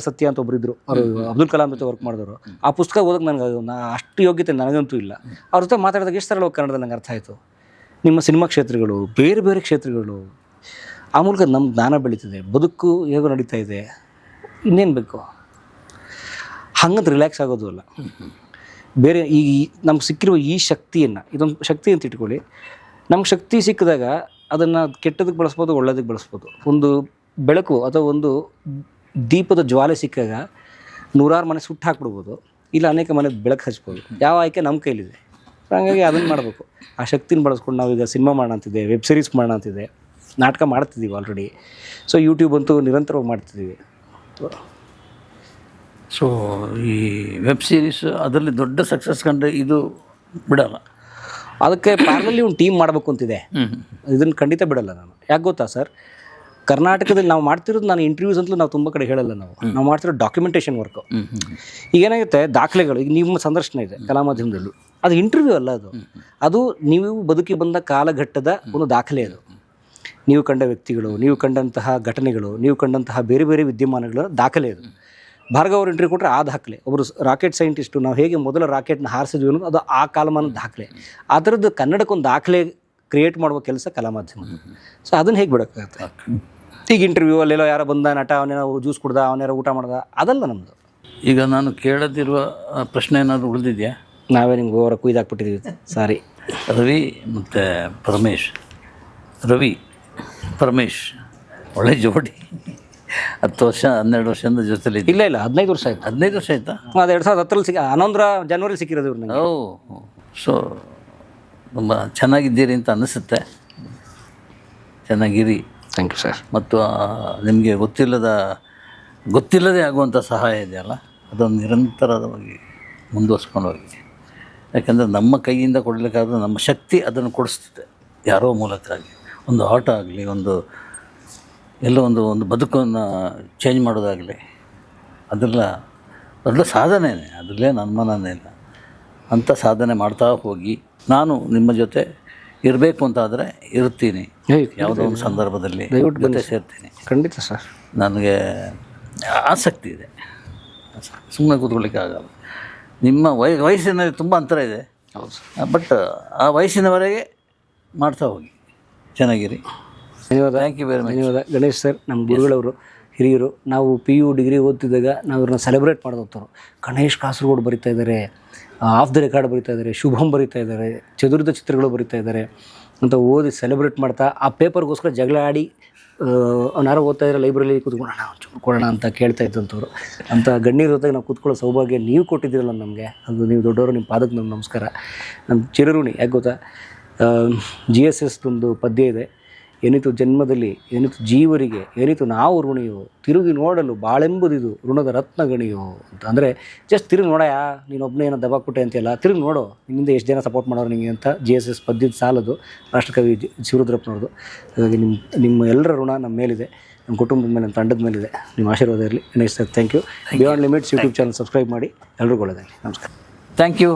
ಸತ್ಯ ಅಂತ ಒಬ್ಬರಿದ್ದರು, ಅವರು ಅಬ್ದುಲ್ ಕಲಾಂ ಜೊತೆ ವರ್ಕ್ ಮಾಡಿದವರು. ಆ ಪುಸ್ತಕ ಓದೋಕೆ ನನಗೆ ಅಷ್ಟು ಯೋಗ್ಯತೆ ನನಗಂತೂ ಇಲ್ಲ. ಅವ್ರ ಜೊತೆ ಮಾತಾಡಿದಾಗ ಎಷ್ಟು ಸರಳವಾಗಿ ಕನ್ನಡದಲ್ಲಿ ನಂಗೆ ಅರ್ಥ ಆಯಿತು. ನಿಮ್ಮ ಸಿನಿಮಾ ಕ್ಷೇತ್ರಗಳು, ಬೇರೆ ಬೇರೆ ಕ್ಷೇತ್ರಗಳು, ಆ ಮೂಲಕ ನಮ್ಮ ಜ್ಞಾನ ಬೆಳೀತಿದೆ, ಬದುಕು ಹೇಗೋ ನಡೀತಾ ಇದೆ. ಇನ್ನೇನು ಬೇಕು? ಹಂಗಂತ ರಿಲ್ಯಾಕ್ಸ್ ಆಗೋದು ಅಲ್ಲ. ಬೇರೆ ಈಗ ನಮ್ಗೆ ಸಿಕ್ಕಿರುವ ಈ ಶಕ್ತಿಯನ್ನು, ಇದೊಂದು ಶಕ್ತಿ ಅಂತ ಇಟ್ಕೊಳ್ಳಿ. ನಮ್ಗೆ ಶಕ್ತಿ ಸಿಕ್ಕಿದಾಗ ಅದನ್ನು ಕೆಟ್ಟದಕ್ಕೆ ಬಳಸ್ಬೋದು, ಒಳ್ಳೇದಕ್ಕೆ ಬಳಸ್ಬೋದು. ಒಂದು ಬೆಳಕು ಅಥವಾ ಒಂದು ದೀಪದ ಜ್ವಾಲೆ ಸಿಕ್ಕಾಗ 100 ಮನೆ ಸುಟ್ಟು ಹಾಕ್ಬಿಡ್ಬೋದು, ಇಲ್ಲ ಅನೇಕ ಮನೆ ಬೆಳಕು ಹಚ್ಬೋದು. ಯಾವ ಆಯ್ಕೆ ನಮ್ಮ ಕೈಲಿದೆ. ಹಾಗಾಗಿ ಅದನ್ನು ಮಾಡಬೇಕು. ಆ ಶಕ್ತಿನ ಬಳಸ್ಕೊಂಡು ನಾವೀಗ ಸಿನಿಮಾ ಮಾಡೋಣ ಅಂತಿದೆ, ವೆಬ್ ಸೀರೀಸ್ ಮಾಡೋಣ ಅಂತಿದೆ, ನಾಟಕ ಮಾಡ್ತಿದ್ದೀವಿ ಆಲ್ರೆಡಿ. ಸೊ ಯೂಟ್ಯೂಬ್ ಅಂತೂ ನಿರಂತರವಾಗಿ ಮಾಡ್ತಿದ್ದೀವಿ. ಸೊ ಈ ವೆಬ್ ಸೀರೀಸ್ ಅದರಲ್ಲಿ ದೊಡ್ಡ ಸಕ್ಸಸ್ ಕಂಡ್ರೆ ಇದು ಬಿಡಲ್ಲ. ಅದಕ್ಕೆ ಪ್ಯಾರಲಲ್ಲಿ ಒಂದು ಟೀಮ್ ಮಾಡಬೇಕು ಅಂತಿದೆ. ಇದನ್ನು ಖಂಡಿತ ಬಿಡಲ್ಲ ನಾನು. ಯಾಕೆ ಗೊತ್ತಾ ಸರ್, ಕರ್ನಾಟಕದಲ್ಲಿ ನಾವು ಮಾಡ್ತಿರೋದು, ನಾನು ಇಂಟರ್ವ್ಯೂಸ್ ಅಂತಲೂ ನಾವು ತುಂಬ ಕಡೆ ಹೇಳಲ್ಲ. ನಾವು ಮಾಡ್ತಿರೋದು ಡಾಕ್ಯುಮೆಂಟೇಷನ್ ವರ್ಕು. ಈಗ ಏನಾಗುತ್ತೆ, ದಾಖಲೆಗಳು. ಈಗ ನಿಮ್ಮ ಸಂದರ್ಶನ ಇದೆ ಕಲಾಮಾಧ್ಯಮದಲ್ಲೂ, ಅದು ಇಂಟರ್ವ್ಯೂ ಅಲ್ಲ, ಅದು ನೀವು ಬದುಕಿ ಬಂದ ಕಾಲಘಟ್ಟದ ಒಂದು ದಾಖಲೆ. ಅದು ನೀವು ಕಂಡ ವ್ಯಕ್ತಿಗಳು, ನೀವು ಕಂಡಂತಹ ಘಟನೆಗಳು, ನೀವು ಕಂಡಂತಹ ಬೇರೆ ಬೇರೆ ವಿದ್ಯಮಾನಗಳ ದಾಖಲೆ. ಅದು ಭಾರ್ಗವ ಅವ್ರು ಇಂಟರ್ವ್ಯೂ ಕೊಟ್ಟರೆ ಆ ದಾಖಲೆ. ಒಬ್ಬರು ರಾಕೆಟ್ ಸೈಂಟಿಸ್ಟು, ನಾವು ಹೇಗೆ ಮೊದಲ ರಾಕೆಟ್ನ ಹಾರಿಸಿದ್ವಿ ಅನ್ನೋದು ಅದು ಆ ಕಾಲಮಾನದ ದಾಖಲೆ. ಆ ಥರದ್ದು ಕನ್ನಡಕ್ಕೊಂದು ದಾಖಲೆ ಕ್ರಿಯೇಟ್ ಮಾಡುವ ಕೆಲಸ ಕಲಾಮಾಧ್ಯಮ. ಸೊ ಅದನ್ನು ಹೇಗೆ ಬಿಡೋಕ್ಕಾಗತ್ತೆ? ಈಗ ಇಂಟರ್ವ್ಯೂ ಅಲ್ಲೆಲ್ಲೋ ಯಾರೋ ಬಂದ ನಟ, ಅವನೇನೋ ಜ್ಯೂಸ್ ಕುಡ್ದ, ಅವನೇನೋ ಊಟ ಮಾಡ್ದ, ಅದಲ್ಲ ನಮ್ಮದು. ಈಗ ನಾನು ಕೇಳದಿರುವ ಪ್ರಶ್ನೆ ಏನಾದರೂ ಉಳಿದಿದೆಯಾ? ನಾವೇ ನಿಮ್ಗೆ ಓವರ ಕುಯ್ದಾಕ್ಬಿಟ್ಟಿದ್ದೀವಿ, ಸಾರಿ. ರವಿ ಮತ್ತು ಪರಮೇಶ್ ಒಳ್ಳೆ ಜೋಡಿ. 10 ವರ್ಷ 12 ವರ್ಷದಿಂದ ಜೊತೆಲಿ. ಇಲ್ಲ 15 ವರ್ಷ ಆಯ್ತು. 15 ವರ್ಷ ಆಯ್ತಾ? ಅದು 2010 11 ಜನವರಿ ಸಿಕ್ಕಿರೋದು ಇವ್ರು ನನಗೆ. ಸೊ ತುಂಬ ಚೆನ್ನಾಗಿದ್ದೀರಿ ಅಂತ ಅನ್ನಿಸುತ್ತೆ. ಚೆನ್ನಾಗಿರಿ. Thank you sir. ಮತ್ತು ನಿಮಗೆ ಗೊತ್ತಿಲ್ಲದೆ ಆಗುವಂಥ ಸಹಾಯ ಇದೆಯಲ್ಲ, ಅದನ್ನು ನಿರಂತರವಾಗಿ ಮುಂದುವರ್ಸ್ಕೊಂಡು ಹೋಗಿ. ಯಾಕೆಂದರೆ ನಮ್ಮ ಕೈಯಿಂದ ಕೊಡಲಿಕ್ಕಾದ್ರೆ ನಮ್ಮ ಶಕ್ತಿ ಅದನ್ನು ಕೊಡಿಸ್ತದೆ ಯಾರೋ ಮೂಲಕ್ಕಾಗಿ. ಒಂದು ಆಟ ಆಗಲಿ, ಎಲ್ಲೋ ಒಂದು ಬದುಕನ್ನು ಚೇಂಜ್ ಮಾಡೋದಾಗಲಿ, ಅದೆಲ್ಲ ದೊಡ್ಡ ಸಾಧನೆಯೇ. ಅದರಲ್ಲೇ ಅನುಮಾನನೇ ಇಲ್ಲ. ಅಂಥ ಸಾಧನೆ ಮಾಡ್ತಾ ಹೋಗಿ ನಾನು ನಿಮ್ಮ ಜೊತೆ ಇರಬೇಕು ಅಂತಾದರೆ ಇರ್ತೀನಿ. ಯಾವುದೋ ಒಂದು ಸಂದರ್ಭದಲ್ಲಿ ಜೊತೆ ಸೇರ್ತೀನಿ. ಖಂಡಿತ ಸರ್. ನನಗೆ ಆಸಕ್ತಿ ಇದೆ, ಸುಮ್ಮನೆ ಕೂತ್ಕೊಳ್ಳಿಕ್ಕೆ ಆಗಲ್ಲ. ನಿಮ್ಮ ವಯಸ್ಸಿನಲ್ಲಿ ತುಂಬ ಅಂತರ ಇದೆ. ಹೌದು. ಬಟ್ ಆ ವಯಸ್ಸಿನವರೆಗೆ ಮಾಡ್ತಾ ಹೋಗಿ, ಚೆನ್ನಾಗಿರಿ. ಧನ್ಯವಾದ. Thank you very much. ಧನ್ಯವಾದ. ಗಣೇಶ್ ಸರ್ ನಮ್ಮ ಗುರುಗಳವರು, ಹಿರಿಯರು. ನಾವು PU ಡಿಗ್ರಿ ಓದ್ತಿದ್ದಾಗ ನಾವು ಇವ್ರನ್ನ ಸೆಲೆಬ್ರೇಟ್ ಮಾಡೋದವ್ರು. ಗಣೇಶ್ ಕಾಸರಗೋಡು ಬರಿತಾ ಇದ್ದಾರೆ, ಆಫ್ ದ ರೆಕಾರ್ಡ್ ಬರಿತಾ ಇದ್ದಾರೆ, ಶುಭಂ ಬರಿತಾ ಇದ್ದಾರೆ, ಚದುರಿದ ಚಿತ್ರಗಳು ಬರಿತಾ ಇದ್ದಾರೆ ಅಂತ ಓದಿ ಸೆಲೆಬ್ರೇಟ್ ಮಾಡ್ತಾ, ಆ ಪೇಪರ್ಗೋಸ್ಕರ ಜಗಳ ಆಡಿ ಅವ್ನಾರು ಓದ್ತಾ ಇದ್ದಾರೆ, ಲೈಬ್ರರಿಲಿ ಕೂತ್ಕೊಳ್ಳೋಣ, ಒಂಚೂರು ಕೊಡೋಣ ಅಂತ ಕೇಳ್ತಾ ಇದ್ದಂಥವ್ರು. ಅಂಥ ಗಣ್ಯರ ಜೊತೆಗೆ ನಾವು ಕೂತ್ಕೊಳ್ಳೋ ಸೌಭಾಗ್ಯ ನೀವು ಕೊಟ್ಟಿದ್ದೀರಲ್ಲ ನಮಗೆ, ಅದು ನೀವು ದೊಡ್ಡವರು. ನಿಮ್ಮ ಪಾದಕ್ಕೆ ನಮ್ಮ ನಮಸ್ಕಾರ. ನಮ್ಮ ಚಿರಋಣಿ. ಯಾಕೆ ಗೊತ್ತಾ, GSS ಒಂದು ಪದ್ಯ ಇದೆ, ಏನಿತು ಜನ್ಮದಲ್ಲಿ ಏನಿತು ಜೀವರಿಗೆ ಏನಿತು ನಾವು ಋಣಿಯೋ ತಿರುಗಿ ನೋಡಲು ಬಾಳೆಂಬುದಿದು ಋಣದ ರತ್ನಗಣಿಯೋ ಅಂತ. ಅಂದರೆ ಜಸ್ಟ್ ತಿರುಗಿ ನೋಡಯ್ಯ, ನೀನೊಬ್ಬನೇ ಏನೋ ದಬಾಕ್ಬಿಟ್ಟೆ ಅಂತೆಲ್ಲ, ತಿರುಗಿ ನೋಡು ನಿಮ್ಮಿಂದ ಎಷ್ಟು ಜನ ಸಪೋರ್ಟ್ ಮಾಡೋರು ನಿಮಗೆ ಅಂತ GSS ಪದ್ಯದ ಸಾಲದು ರಾಷ್ಟ್ರಕವಿ ಶಿವರುದ್ರಪ್ಪನವ್ರದ್ದು. ಹಾಗಾಗಿ ನಿಮ್ಮ ಎಲ್ಲರ ಋಣ ನಮ್ಮ ಮೇಲಿದೆ, ನಮ್ಮ ಕುಟುಂಬದ ಮೇಲೆ, ನಮ್ಮ ತಂಡದ ಮೇಲಿದೆ. ನಿಮ್ಮ ಆಶೀರ್ವಾದ ಇರಲಿ. Next thank you. Beyond limits YouTube channel subscribe ಮಾಡಿ. ಎಲ್ರಿಗೂ ಒಳ್ಳೆಯದಾಗಲಿ. ನಮಸ್ಕಾರ. Thank you.